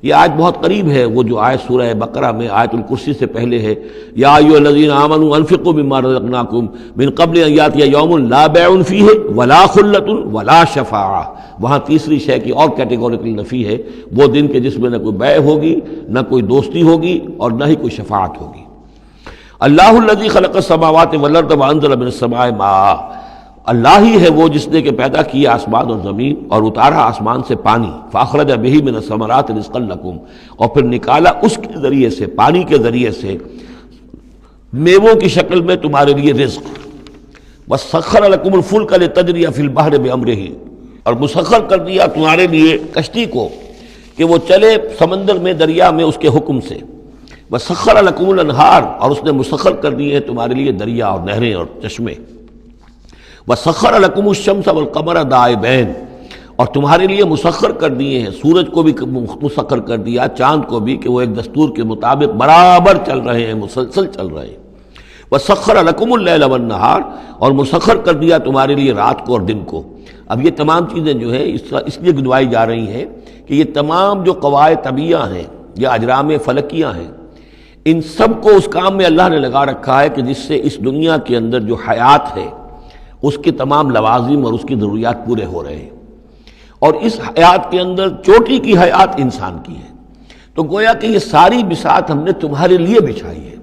یہ آیت بہت قریب ہے، وہ جو آیت سورہ بقرہ میں آیت الکرسی سے پہلے ہے، یا ایھا الذین آمنوا انفقوا مما رزقناکم من قبل ان یاتی یوم لا بیع فیہ ولا خلۃ ولا شفاعہ، وہاں تیسری شے کی اور کیٹیگوریکل نفی ہے، وہ دن کے جس میں نہ کوئی بیع ہوگی، نہ کوئی دوستی ہوگی، اور نہ ہی کوئی شفاعت ہوگی۔ اللہ الذی خلق السماوات والارض وانزل من السماء ماء، اللہ ہی ہے وہ جس نے کہ پیدا کیا آسمان اور زمین اور اتارا آسمان سے پانی، فاخرج بہ من الثمرات رزقا لکم، اور پھر نکالا اس کے ذریعے سے، پانی کے ذریعے سے میووں کی شکل میں تمہارے لیے رزق، وسخر لکم الفلک لتجری فی البحر بامرہ، اور مسخر کر دیا تمہارے لیے کشتی کو کہ وہ چلے سمندر میں، دریا میں اس کے حکم سے، وسخر لکم الانہار، اور اس نے مسخر کر دیے ہیں تمہارے لیے دریا اور نہریں اور چشمے، وسخر لکم الشمس والقمر دائبین، اور تمہارے لیے مسخر کر دیے ہیں، سورج کو بھی مسخر کر دیا، چاند کو بھی، کہ وہ ایک دستور کے مطابق برابر چل رہے ہیں، مسلسل چل رہے ہیں، وسخر لکم اللیل والنہار، اور مسخر کر دیا تمہارے لیے رات کو اور دن کو۔ اب یہ تمام چیزیں جو ہے اس لیے گنوائی جا رہی ہیں کہ یہ تمام جو قواعد طبیعہ ہیں یا اجرام فلکیہ ہیں، ان سب کو اس کام میں اللہ نے لگا رکھا ہے کہ جس سے اس دنیا کے اندر جو حیات ہے اس کے تمام لوازم اور اس کی ضروریات پورے ہو رہے ہیں، اور اس حیات کے اندر چوٹی کی حیات انسان کی ہے، تو گویا کہ یہ ساری بساط ہم نے تمہارے لیے بچھائی ہے،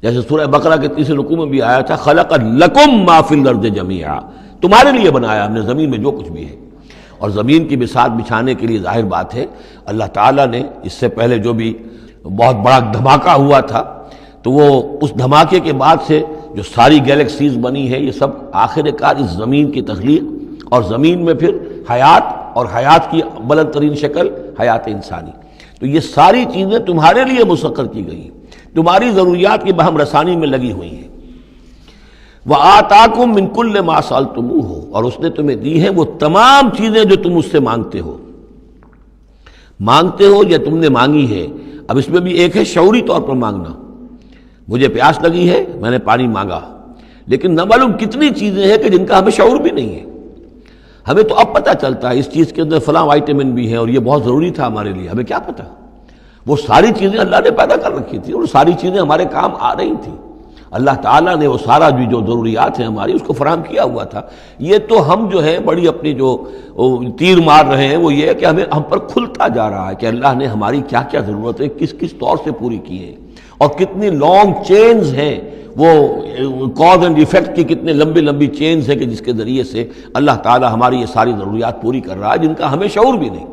جیسے سورہ بقرہ کے تیسرے رکوع میں بھی آیا تھا، خلق لکم ما فی الارض جمیعا، تمہارے لیے بنایا ہم نے زمین میں جو کچھ بھی ہے، اور زمین کی بساط بچھانے کے لیے ظاہر بات ہے اللہ تعالیٰ نے اس سے پہلے جو بھی بہت بڑا دھماکہ ہوا تھا، تو وہ اس دھماکے کے بعد سے جو ساری گیلیکسیز بنی ہے، یہ سب آخر کار اس زمین کی تخلیق، اور زمین میں پھر حیات، اور حیات کی بلند ترین شکل حیات انسانی، تو یہ ساری چیزیں تمہارے لیے مسخر کی گئی، تمہاری ضروریات کی بہم رسانی میں لگی ہوئی ہیں۔ وَآتَاكُم مِّن كُلِّ مَا سَأَلْتُمُوهُ، اور اس نے تمہیں دی ہے وہ تمام چیزیں جو تم اس سے مانگتے ہو یا تم نے مانگی ہے۔ اب اس میں بھی ایک ہے شعوری طور پر مانگنا، مجھے پیاس لگی ہے میں نے پانی مانگا، لیکن نہ معلوم کتنی چیزیں ہیں کہ جن کا ہمیں شعور بھی نہیں ہے، ہمیں تو اب پتہ چلتا ہے اس چیز کے اندر فلاں وائٹامن بھی ہے اور یہ بہت ضروری تھا ہمارے لیے، ہمیں کیا پتہ، وہ ساری چیزیں اللہ نے پیدا کر رکھی تھی اور ساری چیزیں ہمارے کام آ رہی تھیں، اللہ تعالیٰ نے وہ سارا بھی جو ضروریات ہیں ہماری اس کو فراہم کیا ہوا تھا۔ یہ تو ہم جو ہے بڑی اپنی جو تیر مار رہے ہیں وہ یہ ہے کہ ہم پر کھلتا جا رہا ہے کہ اللہ نے ہماری کیا کیا ضرورتیں کس کس طور سے پوری کی ہیں، اور کتنی لانگ چینز ہیں، وہ کاز اینڈ ایفیکٹ کی کتنے لمبی چینز ہیں کہ جس کے ذریعے سے اللہ تعالیٰ ہماری یہ ساری ضروریات پوری کر رہا ہے جن کا ہمیں شعور بھی نہیں۔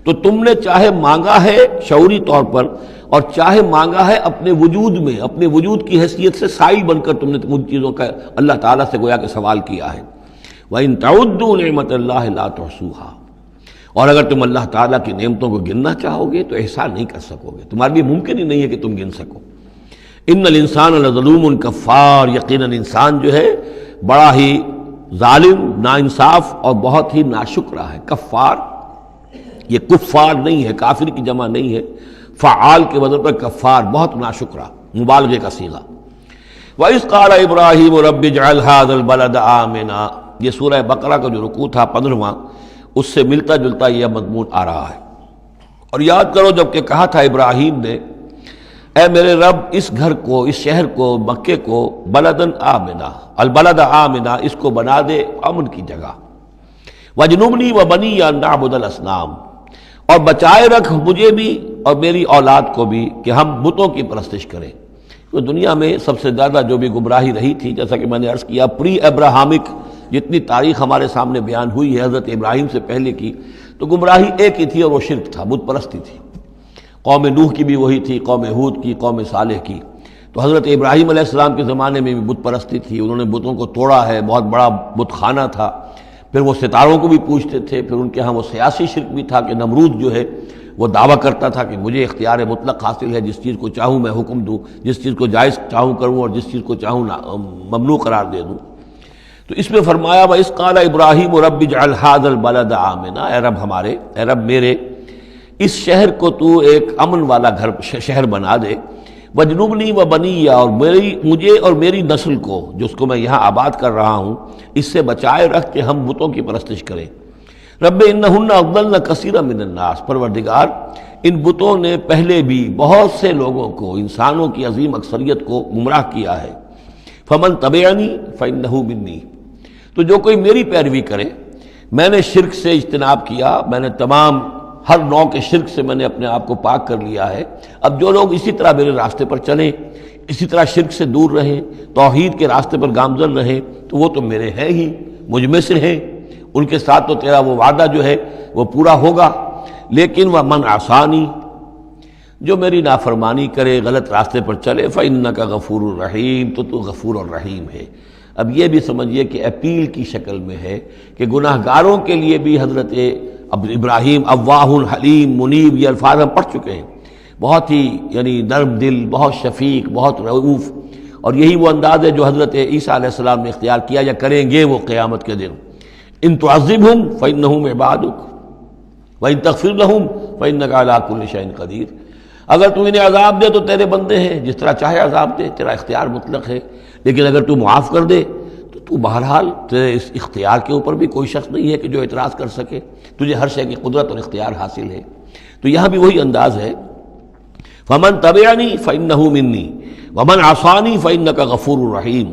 تو تم نے چاہے مانگا ہے شعوری طور پر اور چاہے مانگا ہے اپنے وجود میں، اپنے وجود کی حیثیت سے سائل بن کر تم نے ان چیزوں کا اللہ تعالیٰ سے گویا کہ سوال کیا ہے۔ وَإِن تَعُدُّوا نِعْمَتَ اللَّهِ لَا تُحْصُوهَا، اور اگر تم اللہ تعالیٰ کی نعمتوں کو گننا چاہو گے تو احسان نہیں کر سکو گے، تمہارے لیے ممکن ہی نہیں ہے کہ تم گن سکو۔ ان الانسان لظلوم کفار، یقیناً انسان جو ہے بڑا ہی ظالم، ناانصاف اور بہت ہی ناشکرا ہے۔ کفار، یہ کفار نہیں ہے، کافر کی جمع نہیں ہے، فعال کے وزن پر کفار، بہت ناشکرا، مبالغے کا صیغہ۔ وَإِذْ قَالَ إِبْرَاهِيمُ رَبِّ اجْعَلْ هَذَا الْبَلَدَ آمِنًا، یہ سورہ بقرہ کا جو رکوع تھا 15واں، اس سے ملتا جلتا یہ مضمون آ رہا ہے۔ اور یاد کرو جب کہ کہا تھا ابراہیم نے، اے میرے رب اس گھر کو، اس شہر کو، مکے کو بلدن آمنا، البلد آمنا، اس کو بنا دے امن کی جگہ، وجنبنی وبنی ان نعبد الاصنام، اور بچائے رکھ مجھے بھی اور میری اولاد کو بھی کہ ہم بتوں کی پرستش کریں۔ تو دنیا میں سب سے زیادہ جو بھی گمراہی رہی تھی، جیسا کہ میں نے عرض کیا، پری ابراہمک جتنی تاریخ ہمارے سامنے بیان ہوئی ہے حضرت ابراہیم سے پہلے کی، تو گمراہی ایک ہی تھی اور وہ شرک تھا، بت پرستی تھی۔ قوم نوح کی بھی وہی تھی، قوم ہود کی، قوم صالح کی۔ تو حضرت ابراہیم علیہ السلام کے زمانے میں بھی بت پرستی تھی، انہوں نے بتوں کو توڑا ہے، بہت بڑا بت خانہ تھا۔ پھر وہ ستاروں کو بھی پوجتے تھے، پھر ان کے ہاں وہ سیاسی شرک بھی تھا کہ نمرود جو ہے وہ دعویٰ کرتا تھا کہ مجھے اختیار مطلق حاصل ہے، جس چیز کو چاہوں میں حکم دوں، جس چیز کو جائز چاہوں کروں اور جس چیز کو چاہوں ممنوع قرار دے دوں۔ تو اس میں فرمایا وَإِذْ قَالَ إِبْرَاهِيمُ رَبِّ اجْعَلْ هَذَا الْبَلَدَ آمِنًا، اے رب ہمارے، اے رب میرے، اس شہر کو تو ایک امن والا گھر شہر بنا دے، وجنبنی وبنی، اور مجھے اور میری نسل کو، جس کو میں یہاں آباد کر رہا ہوں، اس سے بچائے رکھ کہ ہم بتوں کی پرستش کریں۔ رب انہن اضللن کثیرا من الناس، پروردگار ان بتوں نے پہلے بھی بہت سے لوگوں کو، انسانوں کی عظیم اکثریت کو گمراہ کیا ہے۔ فمن تبعنی فانہ منی، تو جو کوئی میری پیروی کرے، میں نے شرک سے اجتناب کیا، میں نے تمام ہر نوع کے شرک سے میں نے اپنے آپ کو پاک کر لیا ہے۔ اب جو لوگ اسی طرح میرے راستے پر چلیں، اسی طرح شرک سے دور رہیں، توحید کے راستے پر گامزن رہیں، تو وہ تو میرے ہیں ہی، مجھ میں سے ہیں، ان کے ساتھ تو تیرا وہ وعدہ جو ہے وہ پورا ہوگا۔ لیکن وَمَنْ عَصَانِی، جو میری نافرمانی کرے، غلط راستے پر چلے، فَإِنَّكَ غَفُورٌ رَحِيمٌ، تو غفور الرحیم ہے۔ اب یہ بھی سمجھیے کہ اپیل کی شکل میں ہے کہ گناہ گاروں کے لیے بھی حضرت ابراہیم اواہ حلیم منیب، یہ الفاظ ہم پڑھ چکے ہیں، بہت ہی یعنی نرم دل، بہت شفیق، بہت رؤوف، اور یہی وہ انداز ہے جو حضرت عیسیٰ علیہ السلام نے اختیار کیا یا کریں گے وہ قیامت کے دن۔ ان تعذبہم فانہم عبادک وان تغفر لہم فانک علی کل شیء قدیر، اگر تو انہیں عذاب دے تو تیرے بندے ہیں، جس طرح چاہے عذاب دے، تیرا اختیار مطلق ہے، لیکن اگر تو معاف کر دے تو بہرحال تیرے اس اختیار کے اوپر بھی کوئی شخص نہیں ہے کہ جو اعتراض کر سکے، تجھے ہر شے کی قدرت اور اختیار حاصل ہے۔ تو یہاں بھی وہی انداز ہے، فمن تبعنی فانہ منی ومن عصانی فانک غفور رحیم،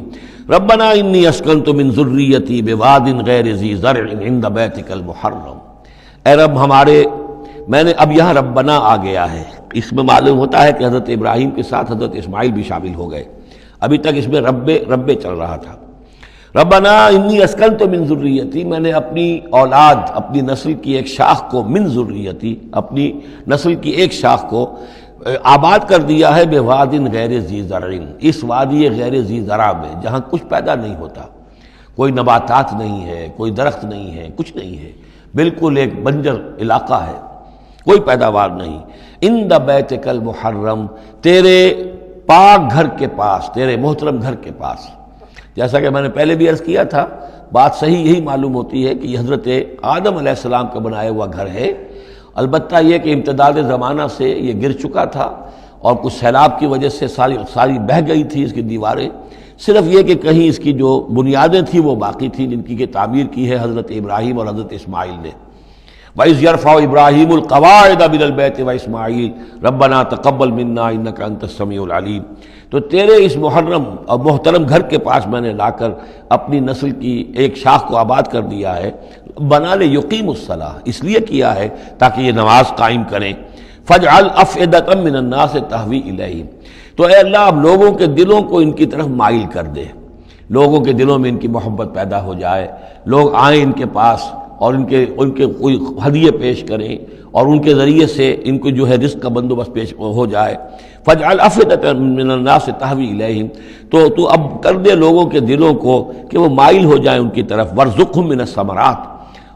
ربنا انی اسکنت من ذریتی بواد غیر ذی زرع عند بیتک المحرم، اے رب ہمارے، میں نے اب یہاں ربنا آ گیا ہے، اس میں معلوم ہوتا ہے کہ حضرت ابراہیم کے ساتھ حضرت اسماعیل بھی شامل ہو گئے، ابھی تک اس میں رب چل رہا تھا۔ ربنا انی اسکنت من ذریتی، میں نے اپنی اولاد، اپنی نسل کی ایک شاخ کو، من ذریتی، اپنی نسل کی ایک شاخ کو آباد کر دیا ہے، بواد غیر ذی زرع، اس وادی غیر ذی زرع میں، جہاں کچھ پیدا نہیں ہوتا، کوئی نباتات نہیں ہے، کوئی درخت نہیں ہے، کچھ نہیں ہے، بالکل ایک بنجر علاقہ ہے، کوئی پیداوار نہیں۔ عند بیتک المحرم، تیرے پاک گھر کے پاس، تیرے محترم گھر کے پاس۔ جیسا کہ میں نے پہلے بھی عرض کیا تھا، بات صحیح یہی معلوم ہوتی ہے کہ یہ حضرت آدم علیہ السلام کا بنایا ہوا گھر ہے، البتہ یہ کہ امتداد زمانہ سے یہ گر چکا تھا اور کچھ سیلاب کی وجہ سے ساری بہہ گئی تھی اس کی دیواریں، صرف یہ کہ کہیں اس کی جو بنیادیں تھیں وہ باقی تھیں، جن کی کہ تعمیر کی ہے حضرت ابراہیم اور حضرت اسماعیل نے۔ وَإِذْ يَرْفَعُ إِبْرَاهِيمُ الْقَوَاعِدَ مِنَ الْبَيْتِ وَإِسْمَاعِيلُ رَبَّنَا تَقَبَّلْ مِنَّا إِنَّكَ أَنْتَ السَّمِيعُ الْعَلِيمُ، تو تیرے اس محرم اور محترم گھر کے پاس میں نے لا کر اپنی نسل کی ایک شاخ کو آباد کر دیا ہے، بنا لے یقیم الصلاۃ، اس لیے کیا ہے تاکہ یہ نماز قائم کریں۔ فَاجْعَلْ أَفْئِدَةً مِّنَ النَّاسِ تَهْوِي إِلَيْهِمْ، تو اے اللہ اب لوگوں کے دلوں کو ان کی طرف مائل کر دے، لوگوں کے دلوں میں ان کی محبت پیدا ہو جائے، لوگ آئیں ان کے پاس اور ان کے کوئی ہدیے پیش کریں اور ان کے ذریعے سے ان کو جو ہے رزق کا بندوبست پیش ہو جائے۔ فَاجْعَلْ أَفْئِدَةً مِّنَ النَّاسِ تَهْوِي إِلَيْهِمْ، تو اب کر دے لوگوں کے دلوں کو کہ وہ مائل ہو جائیں ان کی طرف۔ وَارْزُقْهُم مِّنَ الثَّمَرَاتِ،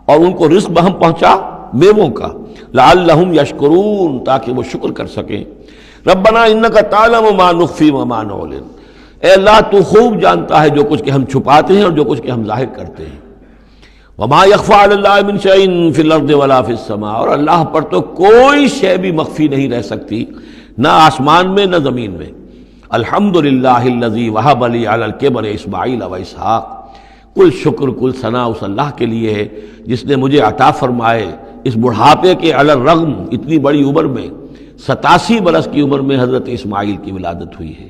اور ان کو رزق ہم پہنچا میووں کا، لَعَلَّهُمْ يَشْكُرُونَ، تاکہ وہ شکر کر سکیں۔ رَبَّنَا إِنَّكَ تَعْلَمُ مَا نُخْفِي وَمَا نُعْلِنُ، اے اللہ تو خوب جانتا ہے جو کچھ کہ ہم چھپاتے ہیں اور جو کچھ کہ ہم ظاہر کرتے ہیں۔ وما یخفی علی اللہ من شیء فی الارض ولا فی السماء، اور اللہ پر تو کوئی شے بھی مخفی نہیں رہ سکتی، نہ آسمان میں نہ زمین میں۔ الحمدللہ الذی وہب لی علی الکبر اسماعیل و اسحاق، کل شکر کل ثنا اس اللہ کے لیے ہے جس نے مجھے عطا فرمائے اس بڑھاپے کے علی الرغم، اتنی بڑی عمر میں 87 برس کی عمر میں حضرت اسماعیل کی ولادت ہوئی ہے۔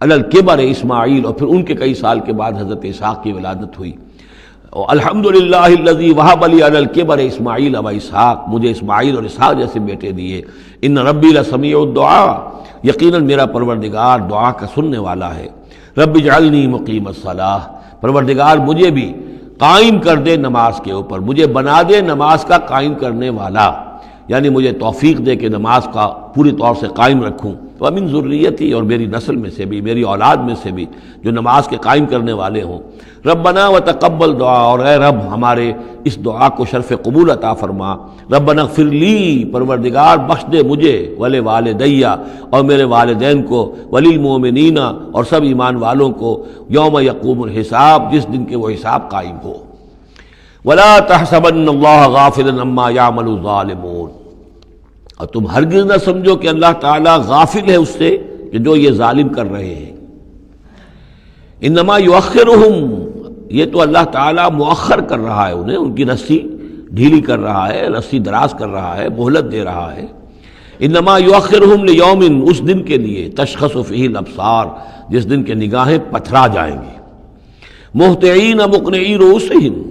علی الکبر اسماعیل، اور پھر ان کے کئی سال کے بعد حضرت اسحاق کی ولادت ہوئی۔ الحمدللہ الذی وہب لی علی الکبر اسماعیل و اسحاق، مجھے اسماعیل اور اسحاق جیسے بیٹے دیے۔ ان ربی لسمیع الدعاء، یقیناً میرا پروردگار دعا کا سننے والا ہے۔ رب اجعلنی مقیم الصلاۃ، پروردگار مجھے بھی قائم کر دے نماز کے اوپر، مجھے بنا دے نماز کا قائم کرنے والا، یعنی مجھے توفیق دے کہ نماز کا پوری طور سے قائم رکھوں۔ ومن ذریتی، اور میری نسل میں سے بھی، میری اولاد میں سے بھی جو نماز کے قائم کرنے والے ہوں۔ ربنا وتقبل دعا، اور اے رب ہمارے اس دعا کو شرف قبول عطا فرما۔ ربنا اغفر لی، پروردگار بخش دے مجھے، ولی والدیہ، اور میرے والدین کو، وللمؤمنین، اور سب ایمان والوں کو، یوم یقوم الحساب، جس دن کے وہ حساب قائم ہو۔ ولا تحسبن اللہ غافلا عما یعمل الظالمون، اور تم ہرگز نہ سمجھو کہ اللہ تعالیٰ غافل ہے اس سے کہ جو یہ ظالم کر رہے ہیں۔ انما یؤخرہم، یہ تو اللہ تعالیٰ مؤخر کر رہا ہے انہیں، ان کی رسی ڈھیلی کر رہا ہے، رسی دراز کر رہا ہے، مہلت دے رہا ہے۔ انما یؤخرہم لیوم، اس دن کے لیے تشخص فیہ الابصار، جس دن کے نگاہیں پتھرا جائیں گی۔ مہطعین مقنعی رؤوسہم،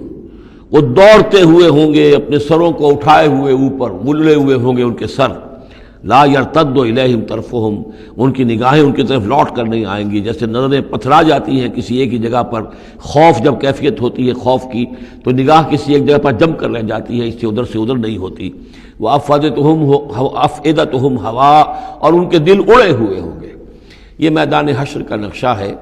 وہ دوڑتے ہوئے ہوں گے، اپنے سروں کو اٹھائے ہوئے اوپر، ملے ہوئے ہوں گے ان کے سر۔ لا یرتد الیہم طرفہم، ان کی نگاہیں ان کی طرف لوٹ کر نہیں آئیں گی، جیسے نظریں پتھرا جاتی ہیں کسی ایک ہی جگہ پر۔ خوف جب کیفیت ہوتی ہے خوف کی تو نگاہ کسی ایک جگہ پر جم کر رہ جاتی ہے، اس سے ادھر نہیں ہوتی۔ وافئدتہم ہوا، اور ان کے دل اڑے ہوئے ہوں گے۔ یہ میدان حشر کا نقشہ ہے۔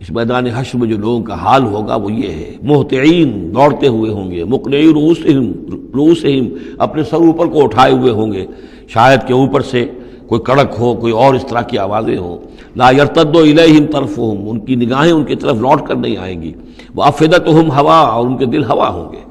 اس میدان حشر میں جو لوگوں کا حال ہوگا وہ یہ ہے، مہطعین، دوڑتے ہوئے ہوں گے، مقنعی رؤوسہم، اپنے سر اوپر کو اٹھائے ہوئے ہوں گے، شاید کہ اوپر سے کوئی کڑک ہو، کوئی اور اس طرح کی آوازیں ہوں۔ لا یرتد الیہم طرفہم، ان کی نگاہیں ان کی طرف لوٹ کر نہیں آئیں گی۔ وافئدتہم ہوا، اور ان کے دل ہوا ہوں گے۔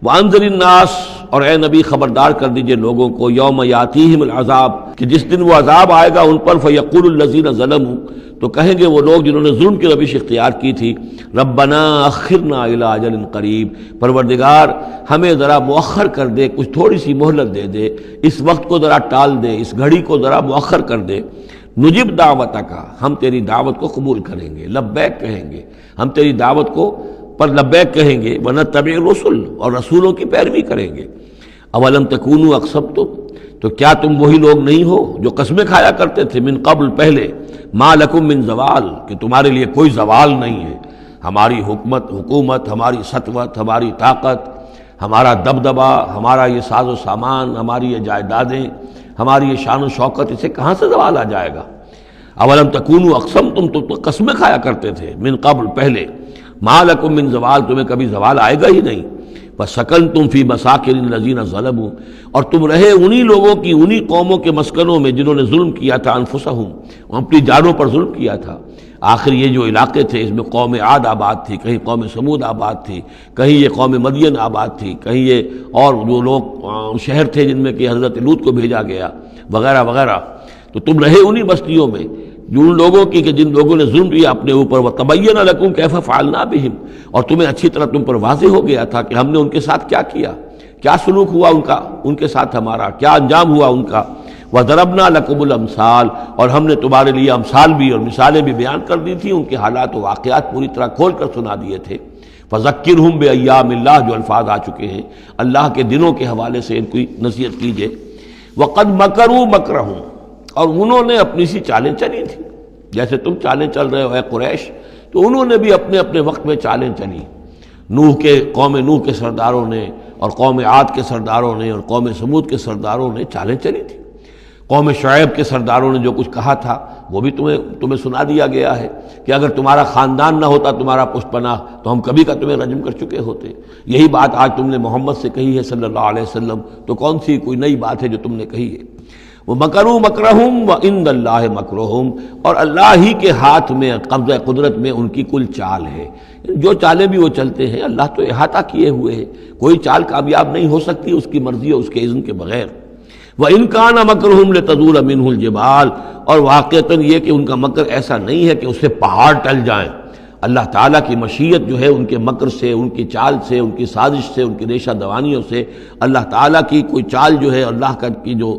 وانذر الناس، اور اے نبی خبردار کر دیجئے لوگوں کو، یوم یاتیہم العذاب، کہ جس دن وہ عذاب آئے گا ان پر، فیقول الذین ظلموا، تو کہیں گے وہ لوگ جنہوں نے ظلم کی روش اختیار کی تھی، ربنا اخرنا الی اجل قریب، پروردگار ہمیں ذرا مؤخر کر دے، کچھ تھوڑی سی مہلت دے دے، اس وقت کو ذرا ٹال دے، اس گھڑی کو ذرا مؤخر کر دے۔ نجب دعوتک، ہم تیری دعوت کو قبول کریں گے، لبیک کہیں گے، ہم تیری دعوت کو پر لبیک کہیں گے، ونتبع الرسل، اور رسولوں کی پیروی کریں گے۔ اولم تکونوا اقسمتم، تو کیا تم وہی لوگ نہیں ہو جو قسمیں کھایا کرتے تھے، من قبل، پہلے، ما لکم من زوال، کہ تمہارے لیے کوئی زوال نہیں ہے، ہماری حکومت، ہماری سطوت، ہماری طاقت، ہمارا دبدبا، ہمارا یہ ساز و سامان، ہماری یہ جائیدادیں، ہماری یہ شان و شوکت، اسے کہاں سے زوال آ جائے گا؟ اولم تکونوا اقسمتم، تو قسمیں کھایا کرتے تھے، من قبل، پہلے، ما لکم من زوال، تمہیں کبھی زوال آئے گا ہی نہیں۔ فسکنتم فی مساکن الذین ظلموا، اور تم رہے انہی لوگوں کی، انہی قوموں کے مسکنوں میں جنہوں نے ظلم کیا تھا، انفسہم، اپنی جانوں پر ظلم کیا تھا۔ آخر یہ جو علاقے تھے اس میں قوم عاد آباد تھی، کہیں قوم سمود آباد تھی، کہیں یہ قوم مدین آباد تھی، کہیں یہ اور جو لوگ شہر تھے جن میں کہ حضرت لوط کو بھیجا گیا، وغیرہ وغیرہ۔ تو تم رہے انہی بستیوں میں جو ان لوگوں کی کہ جن لوگوں نے ظلم کیا اپنے اوپر، وَتَبَيَّنَ لَكُمْ كَيْفَ فَعَلْنَا بِهِمْ، اور تمہیں اچھی طرح تم پر واضح ہو گیا تھا کہ ہم نے ان کے ساتھ کیا کیا، کیا سلوک ہوا ان کا، ان کے ساتھ ہمارا کیا انجام ہوا ان کا۔ وَضَرَبْنَا لَكُمُ الْأَمْثَالَ، اور ہم نے تمہارے لیے امثال بھی اور مثالیں بھی بیان کر دی تھی، ان کے حالات و واقعات پوری طرح کھول کر سنا دیے تھے۔ فَذَكِّرْهُمْ بِأَيَّامِ اللَّهِ، جو الفاظ آ چکے ہیں اللہ کے دنوں کے حوالے سے ان کی نصیحت کیجیے۔ وَقَدْ مَكَرُوا مَكْرَهُمْ، اور انہوں نے اپنی سی چالیں چلی تھی، جیسے تم چالیں چل رہے ہو اے قریش، تو انہوں نے بھی اپنے اپنے وقت میں چالیں چلی۔ قوم نوح کے سرداروں نے، اور قوم عاد کے سرداروں نے، اور قوم سمود کے سرداروں نے چالیں چلی تھی۔ قوم شعیب کے سرداروں نے جو کچھ کہا تھا وہ بھی تمہیں سنا دیا گیا ہے کہ اگر تمہارا خاندان نہ ہوتا، تمہارا پشت پناہ، تو ہم کبھی کا تمہیں رجم کر چکے ہوتے۔ یہی بات آج تم نے محمد سے کہی ہے صلی اللہ علیہ وسلم، تو کون سی کوئی نئی بات ہے جو تم نے کہی ہے؟ وَمَكَرُوا مَكْرَهُمْ وَعِندَ اللَّهِ مَكْرُهُمْ، اور اللہ ہی کے ہاتھ میں قبضہ قدرت میں ان کی کل چال ہے، جو چالیں بھی وہ چلتے ہیں اللہ تو احاطہ کیے ہوئے ہے، کوئی چال کامیاب نہیں ہو سکتی اس کی مرضی اور اس کے اذن کے بغیر۔ وَإِنْ كَانَ مَكْرُهُمْ لِتَزُولَ مِنْهُ الْجِبَالُ، اور واقعتاً یہ کہ ان کا مکر ایسا نہیں ہے کہ اس سے پہاڑ ٹل جائیں، اللہ تعالیٰ کی مشیت جو ہے ان کے مکر سے، ان کی چال سے، ان کی سازش سے، ان کی ریشہ دوانیوں سے، اللہ تعالیٰ کی کوئی چال جو ہے، اللہ کی جو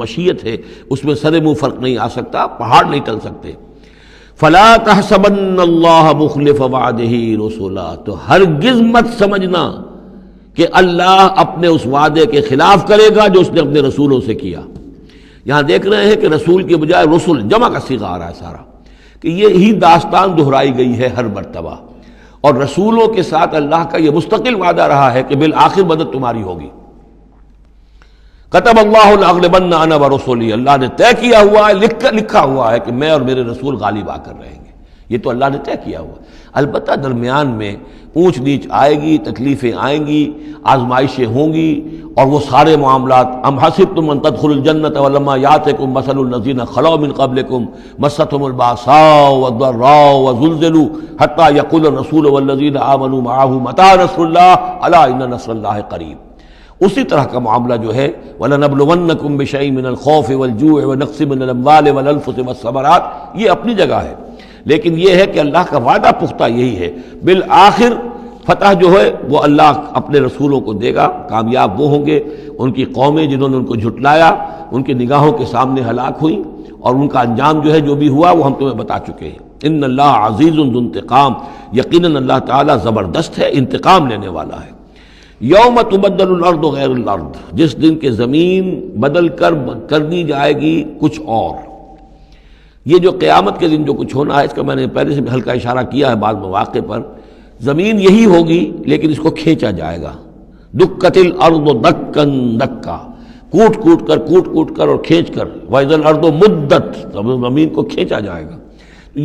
مشیت ہے اس میں سر منہ فرق نہیں آ سکتا، پہاڑ نہیں ٹل سکتے۔ فَلَا تَحْسَبَنَّ اللَّهَ مُخْلِفَ وَعْدِهِ رُسُلًا، تو ہرگز مت سمجھنا کہ اللہ اپنے اس وعدے کے خلاف کرے گا جو اس نے اپنے رسولوں سے کیا۔ یہاں دیکھ رہے ہیں کہ رسول کے بجائے رسل جمع کا صیغہ آ رہا ہے سارا، کہ یہی داستان دہرائی گئی ہے ہر مرتبہ، اور رسولوں کے ساتھ اللہ کا یہ مستقل وعدہ رہا ہے کہ بالآخر مدد تمہاری ہوگی۔ کتب اللہ لأغلبن انا ورسلی، اللہ نے طے کیا ہوا ہے، لکھا ہوا ہے کہ میں اور میرے رسول غالب آ کر رہیں گے، یہ تو اللہ نے طے کیا ہوا ہے۔ البتہ درمیان میں اونچ نیچ آئے گی، تکلیفیں آئیں گی، آزمائشیں ہوں گی، اور وہ سارے معاملات ام حسبتم ان تدخلوا الجنۃ ولما یاتکم مثل الذین خلوا من قبلکم مستهم الباساء والضراء وزلزلوا حتى يقول الرسول والذین آمنوا معه متى نصر اللہ الا ان نصر اللہ قریب۔ اسی طرح کا معاملہ جو ہے وَلَنَبْلُوَنَّكُمْ بِشَيْءٍ مِّنَ الْخَوْفِ وَالْجُوعِ وَنَقْصٍ مِّنَ الْأَمْوَالِ وَالْأَنفُسِ وَالثَّمَرَاتِ، یہ اپنی جگہ ہے، لیکن یہ ہے کہ اللہ کا وعدہ پختہ یہی ہے، بالآخر فتح جو ہے وہ اللہ اپنے رسولوں کو دے گا، کامیاب وہ ہوں گے۔ ان کی قومیں جنہوں نے ان کو جھٹلایا ان کی نگاہوں کے سامنے ہلاک ہوئیں، اور ان کا انجام جو ہے جو بھی ہوا وہ ہم تمہیں بتا چکے ہیں۔ ان اللہ عزیز ذو انتقام، یقیناً اللہ تعالیٰ زبردست ہے، انتقام لینے والا ہے۔ یوم تبدل الارض غیر الارض، جس دن کہ زمین بدل کر دی جائے گی کچھ اور۔ یہ جو قیامت کے دن جو کچھ ہونا ہے اس کا میں نے پہلے سے ہلکا اشارہ کیا ہے بعض مواقع پر، زمین یہی ہوگی لیکن اس کو کھینچا جائے گا۔ دکت الارض دکن دکا، کوٹ کر اور کھینچ کر، وَإِذَا الْأَرْضُ مُدَّتْ، زمین کو کھینچا جائے گا۔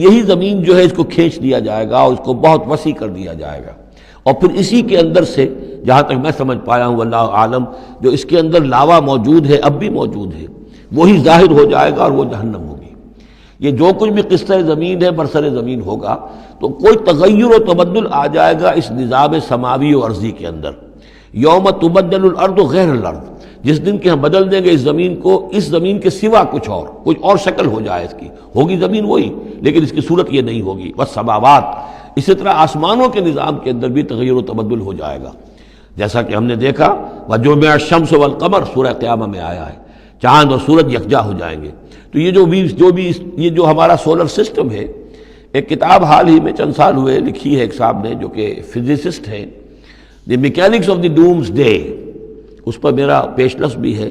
یہی زمین جو ہے اس کو کھینچ دیا جائے گا اور اس کو بہت وسیع کر دیا جائے گا، اور پھر اسی کے اندر سے جہاں تک میں سمجھ پایا ہوں واللہ عالم، جو اس کے اندر لاوا موجود ہے اب بھی موجود ہے، وہی ظاہر ہو جائے گا اور وہ جہنم ہوگی۔ یہ جو کچھ بھی قصہ زمین ہے برسر زمین ہوگا تو کوئی تغیر و تبدل آ جائے گا اس نظام سماوی و ارضی کے اندر۔ یوم تبدل الارض غیر الارض، جس دن کہ ہم بدل دیں گے اس زمین کو، اس زمین کے سوا کچھ اور شکل ہو جائے اس کی، ہوگی زمین وہی لیکن اس کی صورت یہ نہیں ہوگی۔ والسماوات، اسی طرح آسمانوں کے نظام کے اندر بھی تغیر و تبدل ہو جائے گا، جیسا کہ ہم نے دیکھا وَجُمِعَ الشَّمْسُ وَالْقَمَرُ سورہ قیامہ میں آیا ہے، چاند اور سورج یکجا ہو جائیں گے۔ تو یہ جو ہمارا سولر سسٹم ہے، ایک کتاب حال ہی میں چند سال ہوئے لکھی ہے ایک صاحب نے جو کہ فزسسٹ ہیں، the mechanics of the doomsday, اس پر میرا پیشنس بھی ہے۔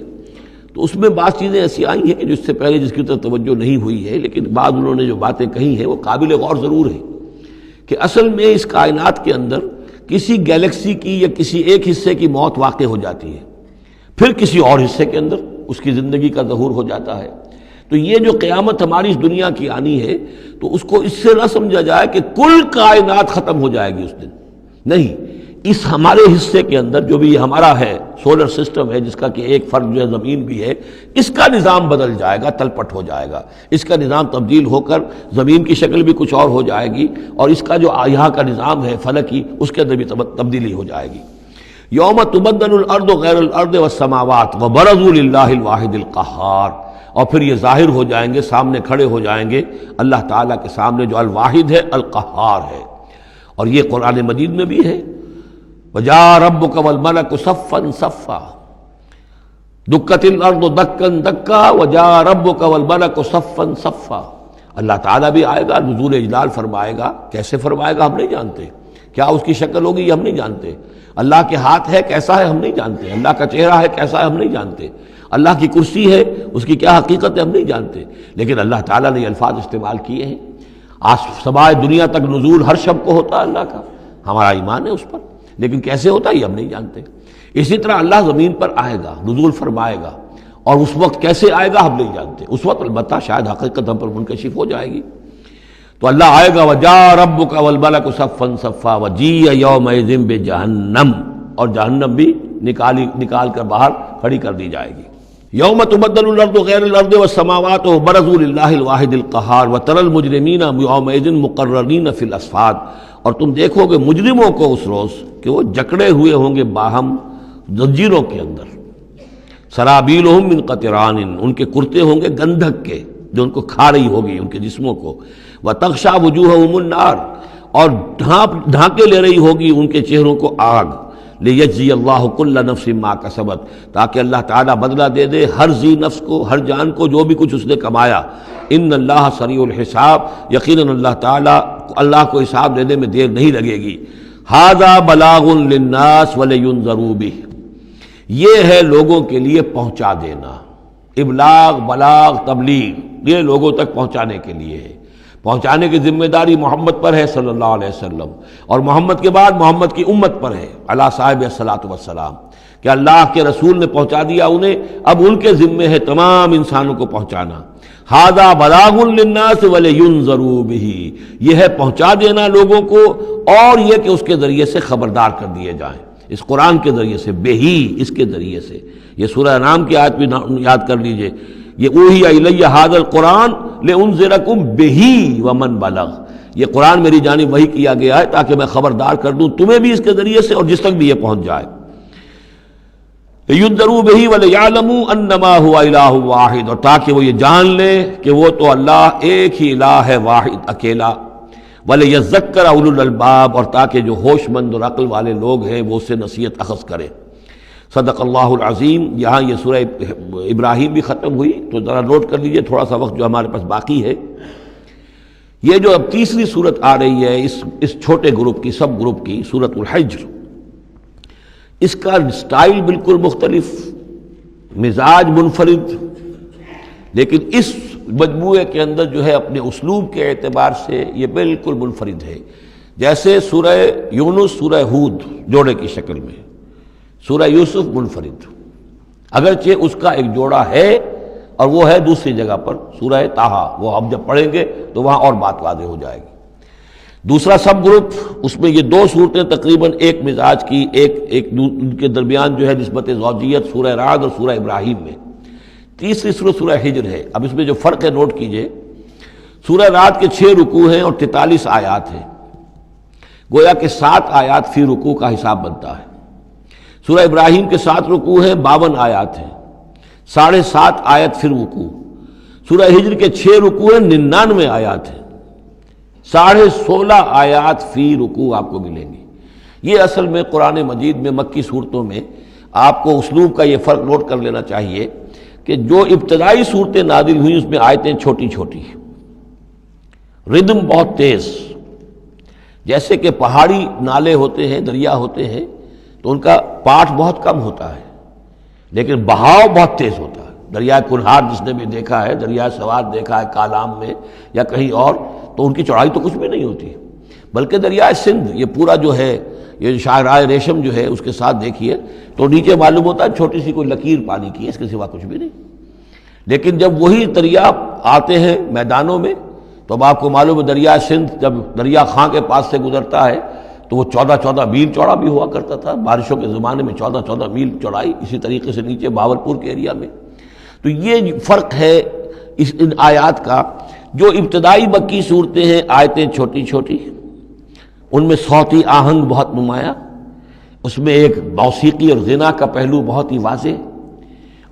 تو اس میں بعض چیزیں ایسی آئی ہیں کہ جو اس سے پہلے جس کی طرف توجہ نہیں ہوئی ہے، لیکن بعض انہوں نے جو باتیں کہی ہیں وہ قابل غور ضرور ہیں، کہ اصل میں اس کائنات کے اندر کسی گیلیکسی کی یا کسی ایک حصے کی موت واقع ہو جاتی ہے، پھر کسی اور حصے کے اندر اس کی زندگی کا ظہور ہو جاتا ہے۔ تو یہ جو قیامت ہماری اس دنیا کی آنی ہے تو اس کو اس سے نہ سمجھا جائے کہ کل کائنات ختم ہو جائے گی اس دن، نہیں، اس ہمارے حصے کے اندر جو بھی ہمارا ہے سولر سسٹم ہے، جس کا کہ ایک فرد جو ہے زمین بھی ہے، اس کا نظام بدل جائے گا، تلپٹ ہو جائے گا، اس کا نظام تبدیل ہو کر زمین کی شکل بھی کچھ اور ہو جائے گی، اور اس کا جو یہاں کا نظام ہے فلکی، اس کے اندر بھی تبدیلی ہو جائے گی۔ یوم تبدل الارض غیر الارض والسماوات وبرزوا للہ الواحد القہار، اور پھر یہ ظاہر ہو جائیں گے، سامنے کھڑے ہو جائیں گے اللہ تعالیٰ کے سامنے جو الواحد ہے، القہار ہے۔ اور یہ قرآن مجید میں بھی ہے، وَجَاءَ رَبُّكَ وَالْمَلَكُ صَفًّا صَفًّا، دُكَّتِ الْأَرْضُ دَكًّا دَكًّا وَجَاءَ رَبُّكَ وَالْمَلَكُ صَفًّا صَفًّا، اللہ تعالیٰ بھی آئے گا، نزول اجلال فرمائے گا، کیسے فرمائے گا ہم نہیں جانتے، کیا اس کی شکل ہوگی یہ ہم نہیں جانتے، اللہ کے ہاتھ ہے کیسا ہے ہم نہیں جانتے، اللہ کا چہرہ ہے کیسا ہے ہم نہیں جانتے، اللہ کی کرسی ہے اس کی کیا حقیقت ہے ہم نہیں جانتے، لیکن اللہ تعالیٰ نے یہ الفاظ استعمال کیے ہیں۔ سمائے دنیا تک نزول ہر شب کو ہوتا ہے اللہ کا، ہمارا ایمان ہے اس پر، لیکن کیسے ہوتا ہے یہ ہم نہیں جانتے۔ اسی طرح اللہ زمین پر آئے گا، نزول فرمائے گا، اور اس وقت کیسے آئے گا ہم نہیں جانتے، اس وقت البتہ شاید حقیقت ہم پر منکشف ہو جائے گی۔ تو اللہ آئے گا وَجَاءَ رَبُّكَ وَالْمَلَكُ صَفًّا صَفًّا وَجِيءَ يَوْمَئِذٍ بِجَهَنَّمَ، اور جہنم بھی نکال کر باہر کھڑی کر دی جائے گی۔ یوم تبدل الارض غیر الارض والسماوات وبرزوا للہ الواحد القہار وتری المجرمین یومئذ مقرنین فی الاصفاد، اور تم دیکھو گے مجرموں کو اس روز کہ وہ جکڑے ہوئے ہوں گے باہم زنجیروں کے اندر، سرابیلہم من قطران، ان کے کرتے ہوں گے گندھک کے جو ان کو کھا رہی ہوگی ان کے جسموں کو، وتغشی وجوہہم النار، اور ڈھانکے لے رہی ہوگی ان کے چہروں کو آگ، لیجزی اللہ کل نفس ما کسبت، تاکہ اللہ تعالیٰ بدلہ دے دے ہر ذی نفس کو، ہر جان کو جو بھی کچھ اس نے کمایا۔ ان اللہ سریع الحساب، یقیناً اللہ تعالیٰ اللہ کو حساب دینے میں دیر نہیں لگے گی۔ ھذا بلاغ للناس ولینذروا بہ، یہ ہے لوگوں کے لیے پہنچا دینا، ابلاغ، بلاغ، تبلیغ، یہ لوگوں تک پہنچانے کے لیے ہے۔ پہنچانے کی ذمہ داری محمد پر ہے صلی اللہ علیہ وسلم، اور محمد کے بعد محمد کی امت پر ہے علی صاحب الصلاۃ والسلام، کہ اللہ کے رسول نے پہنچا دیا انہیں، اب ان کے ذمے ہے تمام انسانوں کو پہنچانا۔ ھذا بلاغ للناس ولینذروا بہ، یہ ہے پہنچا دینا لوگوں کو، اور یہ کہ اس کے ذریعے سے خبردار کر دیے جائیں، اس قرآن کے ذریعے سے، بہی، اس کے ذریعے سے۔ یہ سورہ انعام کی آیت بھی یاد کر لیجئے، یہ اوحی الی ھذا القرآن لانذرکم بہ ومن بلغ، یہ قرآن میری جانب وحی کیا گیا ہے تاکہ میں خبردار کر دوں تمہیں بھی اس کے ذریعے سے اور جس تک بھی یہ پہنچ جائے۔ لینذروا بہ ولیعلموا انما هو الہ واحد، اور تاکہ وہ یہ جان لیں کہ وہ تو اللہ ایک ہی الہ ہے، واحد، اکیلا۔ ولیذکر اولو الالباب، اور تاکہ جو ہوش مند اور عقل والے لوگ ہیں وہ اس سے نصیحت اخذ کریں۔ صدق اللہ العظیم۔ یہاں یہ سورہ ابراہیم بھی ختم ہوئی، تو ذرا نوٹ کر لیجئے تھوڑا سا وقت جو ہمارے پاس باقی ہے۔ یہ جو اب تیسری صورت آ رہی ہے اس چھوٹے گروپ کی، سب گروپ کی، سورۃ الحجر، اس کا سٹائل بالکل مختلف، مزاج منفرد، لیکن اس مجموعے کے اندر جو ہے اپنے اسلوب کے اعتبار سے یہ بالکل منفرد ہے۔ جیسے سورہ یونس، سورہ ہود جوڑے کی شکل میں، سورہ یوسف منفرد، اگرچہ اس کا ایک جوڑا ہے اور وہ ہے دوسری جگہ پر سورہ طٰہٰ، وہ ہم جب پڑھیں گے تو وہاں اور بات واضح ہو جائے گی۔ دوسرا سب گروپ، اس میں یہ دو صورتیں تقریباً ایک مزاج کی، ایک ان کے درمیان جو ہے نسبت زوجیت، سورہ رعد اور سورہ ابراہیم میں۔ تیسری صورت سورہ ہجر ہے۔ اب اس میں جو فرق ہے نوٹ کیجئے، سورہ رعد کے 6 رکوع ہیں اور 43 آیات ہیں، گویا کہ 7 آیات فی رکوع کا حساب بنتا ہے۔ سورہ ابراہیم کے 7 رکوع ہیں، 52 آیات ہیں، 7.5 آیت فی رکوع۔ سورہ ہجر کے 6 رکوع ہیں، 99 آیات ہیں، 16.5 آیات فی رکوع آپ کو ملیں گی۔ یہ اصل میں قرآن مجید میں مکی صورتوں میں آپ کو اسلوب کا یہ فرق نوٹ کر لینا چاہیے کہ جو ابتدائی صورتیں نازل ہوئیں اس میں آیتیں چھوٹی چھوٹی، ردم بہت تیز، جیسے کہ پہاڑی نالے ہوتے ہیں، دریا ہوتے ہیں تو ان کا پاٹ بہت کم ہوتا ہے لیکن بہاؤ بہت تیز ہوتا ہے۔ دریائے کنہار جس نے بھی دیکھا ہے، دریائے سوات دیکھا ہے کالام میں یا کہیں اور، تو ان کی چوڑائی تو کچھ بھی نہیں ہوتی، بلکہ دریائے سندھ یہ پورا جو ہے، یہ شاہراہ ریشم جو ہے اس کے ساتھ دیکھیے تو نیچے معلوم ہوتا ہے چھوٹی سی کوئی لکیر پانی کی ہے، اس کے سوا کچھ بھی نہیں۔ لیکن جب وہی دریا آتے ہیں میدانوں میں تو اب آپ کو معلوم ہے دریائے سندھ جب دریا خاں کے پاس سے گزرتا ہے تو وہ 14 میل چوڑا بھی ہوا کرتا تھا، بارشوں کے زمانے میں 14 میل چوڑائی، اسی طریقے سے نیچے باولپور کے ایریا میں۔ تو یہ فرق ہے ان آیات کا۔ جو ابتدائی مکی صورتیں ہیں، آیتیں چھوٹی چھوٹی، ان میں صوتی آہنگ بہت نمایاں، اس میں ایک موسیقی اور غنا کا پہلو بہت ہی واضح،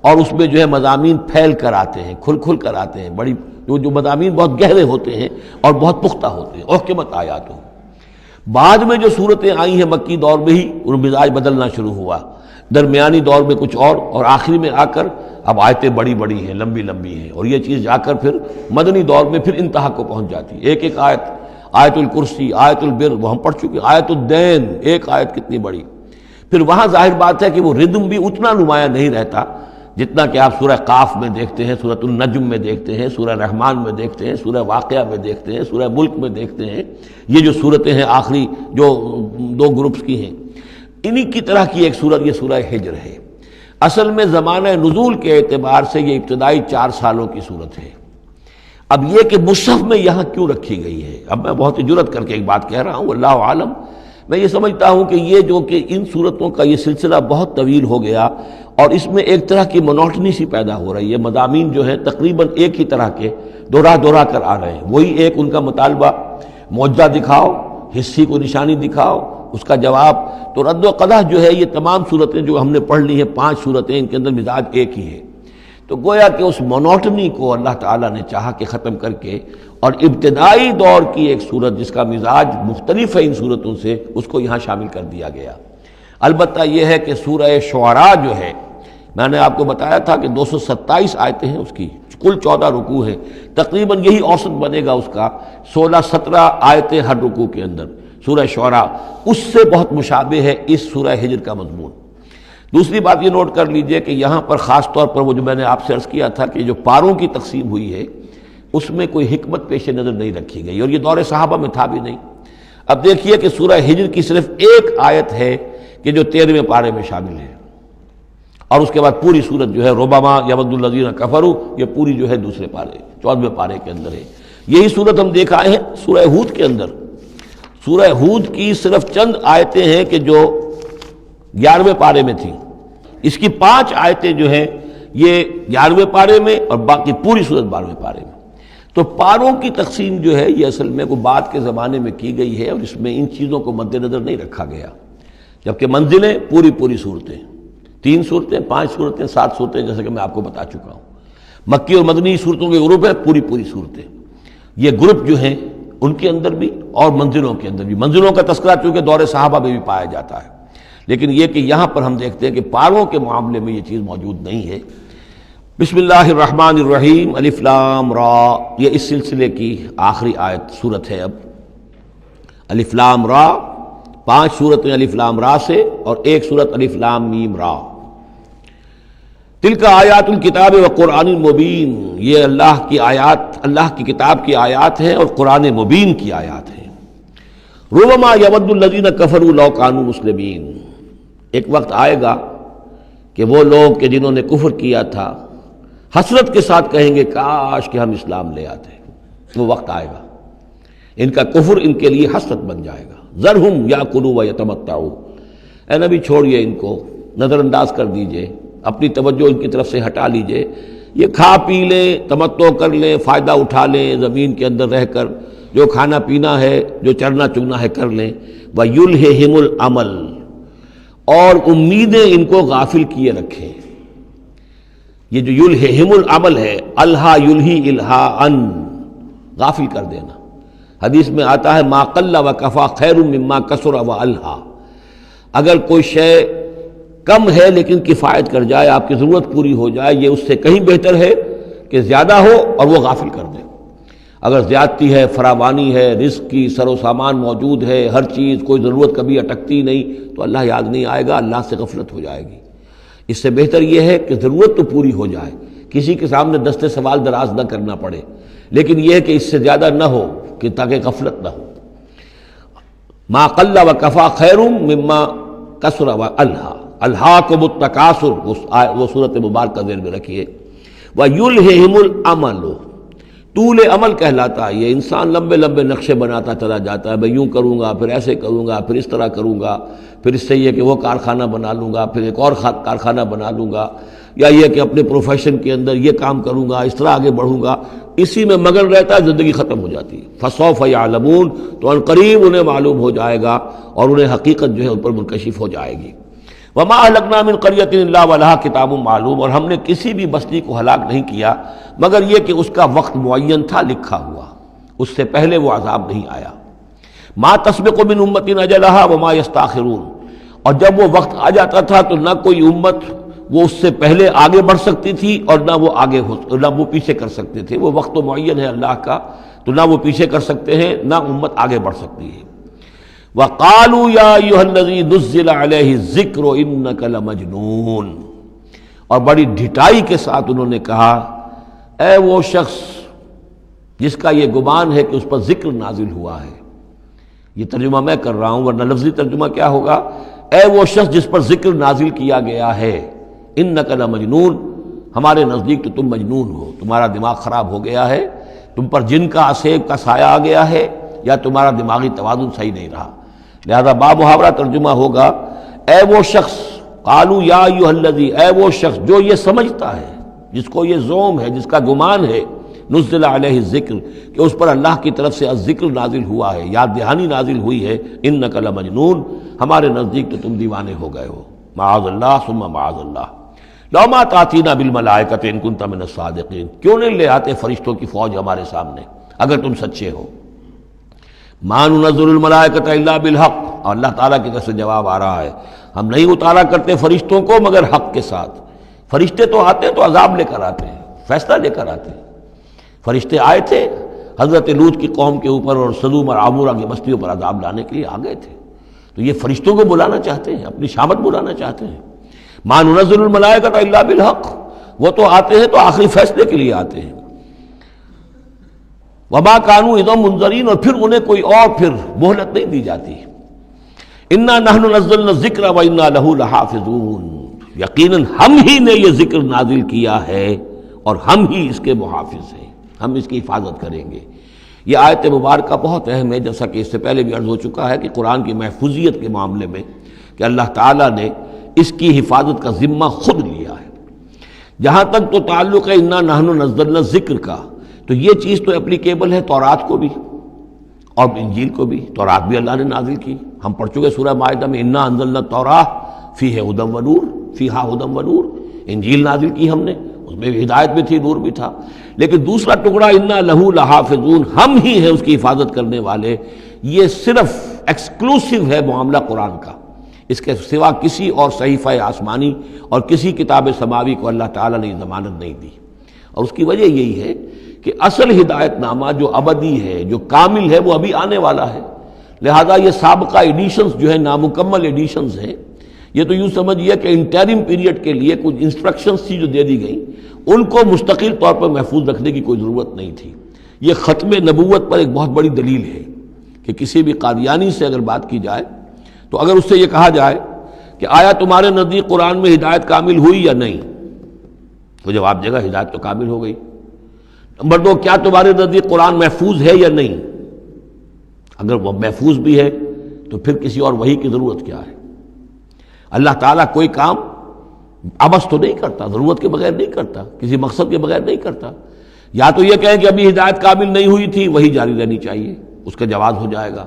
اور اس میں جو ہے مضامین پھیل کر آتے ہیں، کھل کھل کر آتے ہیں، بڑی جو مضامین بہت گہرے ہوتے ہیں اور بہت پختہ ہوتے ہیں، احکمت آیات ہو۔ بعد میں جو صورتیں آئی ہیں مکی دور میں ہی ان مزاج بدلنا شروع ہوا، درمیانی دور میں کچھ اور آخری میں آ کر اب آیتیں بڑی بڑی ہیں، لمبی لمبی ہیں، اور یہ چیز جا کر پھر مدنی دور میں پھر انتہا کو پہنچ جاتی ہے۔ ایک آیت، آیت الکرسی، آیت البر وہ ہم پڑھ چکے، آیت الدین، ایک آیت کتنی بڑی۔ پھر وہاں ظاہر بات ہے کہ وہ ردم بھی اتنا نمایاں نہیں رہتا جتنا کہ آپ سورہ قاف میں دیکھتے ہیں، سورۃ النجم میں دیکھتے ہیں، سورہ رحمان میں دیکھتے ہیں، سورہ واقعہ میں دیکھتے ہیں، سورہ ملک میں دیکھتے ہیں۔ یہ جو صورتیں ہیں آخری جو 2 گروپس کی ہیں، انہی کی طرح کی ایک صورت یہ سورہ ہجر ہے۔ اصل میں زمانہ نزول کے اعتبار سے یہ ابتدائی 4 سالوں کی صورت ہے۔ اب یہ کہ مصحف میں یہاں کیوں رکھی گئی ہے، اب میں بہت ہی جرت کر کے ایک بات کہہ رہا ہوں، اللہ عالم، میں یہ سمجھتا ہوں کہ یہ جو کہ ان صورتوں کا یہ سلسلہ بہت طویل ہو گیا اور اس میں ایک طرح کی مونوٹنی سی پیدا ہو رہی ہے، مضامین جو ہیں تقریباً ایک ہی طرح کے دوہرا کر آ رہے ہیں، وہی ایک ان کا مطالبہ، معجزہ دکھاؤ، حصی کو نشانی دکھاؤ، اس کا جواب۔ تو رد و قدح جو ہے یہ تمام صورتیں جو ہم نے پڑھ لی ہیں 5 صورتیں، ان کے اندر مزاج ایک ہی ہے۔ تو گویا کہ اس مونوٹنی کو اللہ تعالیٰ نے چاہا کہ ختم کر کے، اور ابتدائی دور کی ایک صورت جس کا مزاج مختلف ہے ان صورتوں سے، اس کو یہاں شامل کر دیا گیا۔ البتہ یہ ہے کہ سورہ شعراء جو ہے، میں نے آپ کو بتایا تھا کہ 227 آیتیں ہیں اس کی، کل 14 رکوع ہیں، تقریباً یہی اوسط بنے گا اس کا، 16-17 آیتیں ہر رکوع کے اندر۔ سورہ شعراء اس سے بہت مشابہ ہے اس سورہ ہجر کا مضمون۔ دوسری بات یہ نوٹ کر لیجئے کہ یہاں پر خاص طور پر وہ جو میں نے آپ سے عرض کیا تھا کہ جو پاروں کی تقسیم ہوئی ہے اس میں کوئی حکمت پیش نظر نہیں رکھی گئی، اور یہ دور صحابہ میں تھا بھی نہیں۔ اب دیکھیے کہ سورہ ہجر کی صرف ایک آیت ہے کہ جو 13ویں پارے میں شامل ہے، اور اس کے بعد پوری سورت جو ہے ربما یود الذین کفروا، یہ پوری جو ہے دوسرے پارے 14ویں پارے کے اندر ہے۔ یہی سورت ہم دیکھ آئے ہیں سورہ ہود کے اندر۔ سورہ ہود کی صرف چند آیتیں ہیں کہ جو 11ویں پارے میں تھیں، اس کی 5 آیتیں جو ہیں یہ 11ویں پارے میں اور باقی پوری سورت 12ویں پارے میں۔ تو پاروں کی تقسیم جو ہے یہ اصل میں کوئی بعد کے زمانے میں کی گئی ہے، اور اس میں ان چیزوں کو مد نظر نہیں رکھا گیا، جبکہ منزلیں پوری صورتیں، 3 صورتیں، 5 صورتیں، 7 صورتیں، جیسے کہ میں آپ کو بتا چکا ہوں۔ مکی اور مدنی صورتوں کے گروپ ہے، پوری صورتیں، یہ گروپ جو ہیں ان کے اندر بھی اور منزلوں کے اندر بھی۔ منزلوں کا تذکرہ چونکہ دور صحابہ میں بھی پایا جاتا ہے، لیکن یہ کہ یہاں پر ہم دیکھتے ہیں کہ پاروں کے معاملے میں یہ چیز موجود نہیں ہے۔ بسم اللہ الرحمن الرحیم، الف لام را، یہ اس سلسلے کی آخری آیت سورت ہے۔ اب الف لام را، 5 سورتیں الف لام را سے اور ایک سورت الف لام میم را۔ تلک آیات الکتاب و قرآن مبین، یہ اللہ کی آیات، اللہ کی کتاب کی آیات ہیں اور قرآن مبین کی آیات ہیں۔ ربما یود الذین کفروا لو کانوا مسلمین، ایک وقت آئے گا کہ وہ لوگ کہ جنہوں نے کفر کیا تھا حسرت کے ساتھ کہیں گے کاش کہ ہم اسلام لے آتے۔ وہ وقت آئے گا، ان کا کفر ان کے لیے حسرت بن جائے گا۔ ذرہم یاکلوا ویتمتعوا، اے نبی چھوڑیے ان کو، نظر انداز کر دیجئے، اپنی توجہ ان کی طرف سے ہٹا لیجئے، یہ کھا پی لیں، تمتع کر لیں، فائدہ اٹھا لیں، زمین کے اندر رہ کر جو کھانا پینا ہے، جو چرنا چگنا ہے کر لیں۔ وَيُلْهِهِمُ الْعَمَلُ، اور امیدیں ان کو غافل کیے رکھیں۔ یہ جو یلہہم العمل ہے، الہا یلہی الہاءً، غافل کر دینا۔ حدیث میں آتا ہے ما قل وکفا خیر مما کثر والہا، اگر کوئی شے کم ہے لیکن کفایت کر جائے، آپ کی ضرورت پوری ہو جائے، یہ اس سے کہیں بہتر ہے کہ زیادہ ہو اور وہ غافل کر دے۔ اگر زیادتی ہے، فراوانی ہے، رزق کی سر و سامان موجود ہے، ہر چیز، کوئی ضرورت کبھی اٹکتی نہیں، تو اللہ یاد نہیں آئے گا، اللہ سے غفلت ہو جائے گی۔ اس سے بہتر یہ ہے کہ ضرورت تو پوری ہو جائے، کسی کے سامنے دست سوال دراز نہ کرنا پڑے، لیکن یہ ہے کہ اس سے زیادہ نہ ہو کہ تاکہ غفلت نہ ہو۔ ما قل وکفا خیر مما کثر والہا، الہاکم التکاثر، وہ صورت مبارکہ ذہن میں رکھیے۔ وَيُلْهِهِمُ الْعَمَلُ، طول عمل کہلاتا ہے، یہ انسان لمبے لمبے نقشے بناتا چلا جاتا ہے، میں یوں کروں گا، پھر ایسے کروں گا، پھر اس طرح کروں گا، پھر اس سے یہ کہ وہ کارخانہ بنا لوں گا، پھر ایک اور کارخانہ بنا لوں گا، یا یہ کہ اپنے پروفیشن کے اندر یہ کام کروں گا، اس طرح آگے بڑھوں گا، اسی میں مگن رہتا ہے، زندگی ختم ہو جاتی ہے۔ فَسَوْفَ يَعْلَمُونَ، تو ان قریب انہیں معلوم ہو جائے گا اور انہیں حقیقت جو ہے ان پر منکشف ہو جائے گی۔ وَمَا أَهْلَكْنَا مِنْ قَرْيَةٍ إِلَّا وَلَهَا کتاب معلوم، اور ہم نے کسی بھی بستی کو ہلاک نہیں کیا مگر یہ کہ اس کا وقت معین تھا لکھا ہوا، اس سے پہلے وہ عذاب نہیں آیا۔ مَا تَسْبِقُ مِنْ أُمَّةٍ أَجَلَهَا وَمَا يَسْتَأْخِرُونَ، اور جب وہ وقت آ جاتا تھا تو نہ کوئی امت وہ اس سے پہلے آگے بڑھ سکتی تھی اور نہ وہ پیچھے کر سکتے تھے۔ وہ وقت معین ہے اللہ کا، تو نہ وہ پیچھے کر سکتے ہیں نہ امت آگے بڑھ سکتی ہے۔ وَقَالُوا يَا أَيُّهَا الَّذِي نُزِّلَ عَلَيْهِ الذِّكْرُ إِنَّكَ لَمَجْنُونَ، اور بڑی ڈھٹائی کے ساتھ انہوں نے کہا اے وہ شخص جس کا یہ گمان ہے کہ اس پر ذکر نازل ہوا ہے۔ یہ ترجمہ میں کر رہا ہوں، ورنہ لفظی ترجمہ کیا ہوگا؟ اے وہ شخص جس پر ذکر نازل کیا گیا ہے، انک لمجنون، ہمارے نزدیک تو تم مجنون ہو، تمہارا دماغ خراب ہو گیا ہے، تم پر جن کا عصیب کا سایہ آ گیا ہے، یا تمہارا دماغی توازن صحیح نہیں رہا۔ لہذا با محاورہ ترجمہ ہوگا اے وہ شخص، قالوا یا ایھا الذی، اے وہ شخص جو یہ سمجھتا ہے، جس کو یہ زوم ہے، جس کا گمان ہے، نزل علیہ الذکر، کہ اس پر اللہ کی طرف سے الذکر نازل ہوا ہے، یاد دہانی نازل ہوئی ہے، انک لمجنون، ہمارے نزدیک تو تم دیوانے ہو گئے ہو، معاذ اللہ ثم معاذ اللہ، لو ما تاتینا بالملائکۃ ان کنت من الصادقین، کیوں نہیں لے آتے فرشتوں کی فوج ہمارے سامنے اگر تم سچے ہو، ما ننزل الملائکۃ الا بالحق، اور اللہ تعالیٰ کی طرف سے جواب آ رہا ہے ہم نہیں اتارا کرتے فرشتوں کو مگر حق کے ساتھ۔ فرشتے تو آتے ہیں تو عذاب لے کر آتے ہیں، فیصلہ لے کر آتے ہیں۔ فرشتے آئے تھے حضرت لوط کی قوم کے اوپر اور سدوم اور عمورہ کی بستیوں پر عذاب لانے کے لیے آ گئے تھے، تو یہ فرشتوں کو بلانا چاہتے ہیں، اپنی شامت بلانا چاہتے ہیں۔ ما ننزل الملائکۃ الا بالحق، وہ تو آتے ہیں تو آخری فیصلے کے لیے آتے ہیں۔ وما كانوا اذا منذرین، اور پھر انہیں کوئی اور پھر مہلت نہیں دی جاتی۔ انا نحن نزلنا الذکر وانا له لحافظون، یقیناً ہم ہی نے یہ ذکر نازل کیا ہے اور ہم ہی اس کے محافظ ہیں، ہم اس کی حفاظت کریں گے۔ یہ آیت مبارکہ بہت اہم ہے، جیسا کہ اس سے پہلے بھی عرض ہو چکا ہے کہ قرآن کی محفوظیت کے معاملے میں کہ اللہ تعالیٰ نے اس کی حفاظت کا ذمہ خود لیا ہے۔ جہاں تک تو تعلق ہے انا نحن نزلنا الذکر کا، تو یہ چیز تو اپلیکیبل ہے تورات کو بھی اور انجیل کو بھی۔ تورات بھی اللہ نے نازل کی، ہم پڑھ چکے سورہ مائدہ میں انا انزلنا التوراۃ فیہا ھدی ونور، فیہا ھدی ونور۔ انجیل نازل کی ہم نے، اس میں ہدایت بھی تھی، نور بھی تھا۔ لیکن دوسرا ٹکڑا انا لہ لحافظون، ہم ہی ہیں اس کی حفاظت کرنے والے، یہ صرف ایکسکلوسیو ہے معاملہ قرآن کا، اس کے سوا کسی اور صحیفہ آسمانی اور کسی کتاب سماوی کو اللہ تعالیٰ نے ضمانت نہیں دی۔ اور اس کی وجہ یہی ہے کہ اصل ہدایت نامہ جو ابدی ہے، جو کامل ہے، وہ ابھی آنے والا ہے۔ لہذا یہ سابقہ ایڈیشنز جو ہیں، نامکمل ایڈیشنز ہیں، یہ تو یوں سمجھیے کہ انٹرم پیریڈ کے لیے کچھ انسٹرکشنز تھی جو دے دی گئیں، ان کو مستقل طور پر محفوظ رکھنے کی کوئی ضرورت نہیں تھی۔ یہ ختم نبوت پر ایک بہت بڑی دلیل ہے کہ کسی بھی قادیانی سے اگر بات کی جائے تو اگر اس سے یہ کہا جائے کہ آیا تمہارے نزدیک قرآن میں ہدایت کامل ہوئی یا نہیں، تو جواب دے گا ہدایت تو کامل ہو گئی۔ نمبر 2، کیا تمہارے نزدیک قرآن محفوظ ہے یا نہیں؟ اگر وہ محفوظ بھی ہے تو پھر کسی اور وحی کی ضرورت کیا ہے؟ اللہ تعالیٰ کوئی کام عبث تو نہیں کرتا، ضرورت کے بغیر نہیں کرتا، کسی مقصد کے بغیر نہیں کرتا۔ یا تو یہ کہیں کہ ابھی ہدایت کامل نہیں ہوئی تھی، وہی جاری رہنی چاہیے، اس کا جواز ہو جائے گا،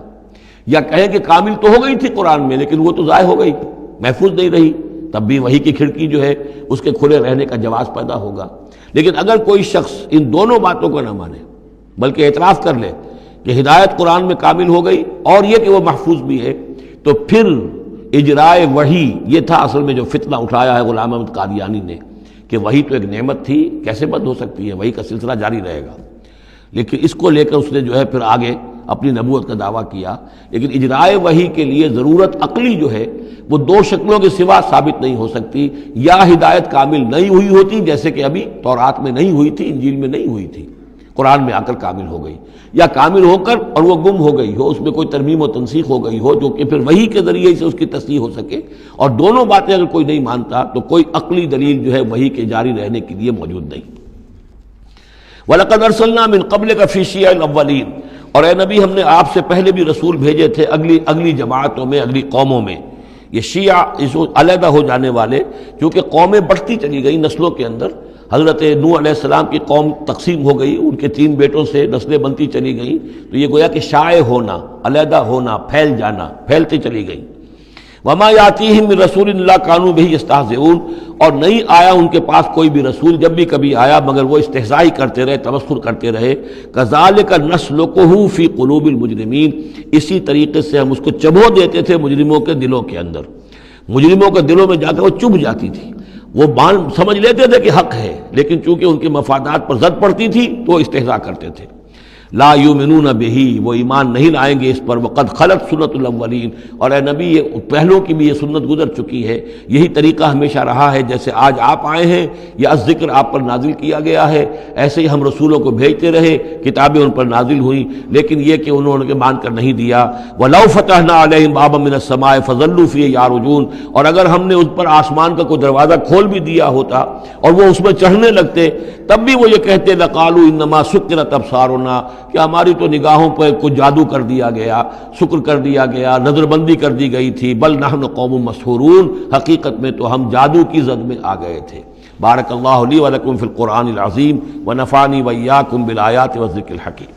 یا کہیں کہ کامل تو ہو گئی تھی قرآن میں لیکن وہ تو ضائع ہو گئی، محفوظ نہیں رہی، تب بھی وحی کی کھڑکی جو ہے اس کے کھلے رہنے کا جواز پیدا ہوگا۔ لیکن اگر کوئی شخص ان دونوں باتوں کو نہ مانے بلکہ اعتراف کر لے کہ ہدایت قرآن میں کامل ہو گئی اور یہ کہ وہ محفوظ بھی ہے، تو پھر اجرائے وحی، یہ تھا اصل میں جو فتنہ اٹھایا ہے غلام احمد قادیانی نے کہ وحی تو ایک نعمت تھی، کیسے بند ہو سکتی ہے، وحی کا سلسلہ جاری رہے گا۔ لیکن اس کو لے کر اس نے جو ہے پھر آگے اپنی نبوت کا دعویٰ کیا۔ لیکن اجرائے وحی کے لیے ضرورت عقلی جو ہے وہ دو شکلوں کے سوا ثابت نہیں ہو سکتی، یا ہدایت کامل نہیں ہوئی ہوتی جیسے کہ ابھی تورات میں نہیں ہوئی تھی، انجیل میں نہیں ہوئی تھی، قرآن میں آ کر کامل ہو گئی، یا کامل ہو کر اور وہ گم ہو گئی ہو، اس میں کوئی ترمیم و تنسیخ ہو گئی ہو جو کہ پھر وحی کے ذریعے سے اس کی تصحیح ہو سکے۔ اور دونوں باتیں اگر کوئی نہیں مانتا تو کوئی عقلی دلیل جو ہے وحی کے جاری رہنے کے لیے موجود نہیں۔ وَلَقَدْ أَرْسَلْنَا مِن قَبْلِكَ فِي شِيَعِ الْأَوَّلِينَ، اور اے نبی ہم نے آپ سے پہلے بھی رسول بھیجے تھے اگلی جماعتوں میں، اگلی قوموں میں۔ یہ شیعہ اس علیحدہ ہو جانے والے، کیونکہ قومیں بڑھتی چلی گئی نسلوں کے اندر، حضرت نوح علیہ السلام کی قوم تقسیم ہو گئی، ان کے 3 بیٹوں سے نسلیں بنتی چلی گئیں، تو یہ گویا کہ شائع ہونا، علیحدہ ہونا، پھیل جانا، پھیلتی چلی گئی۔ وما یاتیہم من رسول الا کانوا بہ یستہزئون، اور نہیں آیا ان کے پاس کوئی بھی رسول، جب بھی کبھی آیا مگر وہ استہزاء کرتے رہے، تمسخر کرتے رہے۔ کذالک نسلکہ فی قلوب المجرمین، اسی طریقے سے ہم اس کو چبو دیتے تھے مجرموں کے دلوں کے اندر، مجرموں کے دلوں میں جا کر وہ چبھ جاتی تھی، وہ سمجھ لیتے تھے کہ حق ہے، لیکن چونکہ ان کے مفادات پر زد پڑتی تھی تو وہ استہزاء کرتے تھے۔ لا یؤمنون بہ، وہ ایمان نہیں لائیں گے اس پر۔ وقد خلت سنت الاولین، اور اے نبی یہ پہلوں کی بھی یہ سنت گزر چکی ہے، یہی طریقہ ہمیشہ رہا ہے، جیسے آج آپ آئے ہیں یا ذکر آپ پر نازل کیا گیا ہے، ایسے ہی ہم رسولوں کو بھیجتے رہے، کتابیں ان پر نازل ہوئیں، لیکن یہ کہ انہوں نے مان کر نہیں دیا۔ وَلَوْ فَتَحْنَا عَلَيْهِمْ بَابًا مِّنَ السَّمَاءِ فَظَلُّوا فِيهِ يَعْرُجُونَ، اور اگر ہم نے ان پر آسمان کا کوئی دروازہ کھول بھی دیا ہوتا اور وہ اس میں چڑھنے لگتے، تب بھی وہ یہ کہتے لَقَالُوا إِنَّمَا سُكِّرَتْ أَبْصَارُنَا، کہ ہماری تو نگاہوں پر کچھ جادو کر دیا گیا، سکر کر دیا گیا، نظر بندی کر دی گئی تھی، بل نحن قوم مسحورون، حقیقت میں تو ہم جادو کی زد میں آ گئے تھے۔ بارک اللہ لی ولکم فی القرآن العظیم ونفعنی وإیاکم بالآیات والذکر الحکیم۔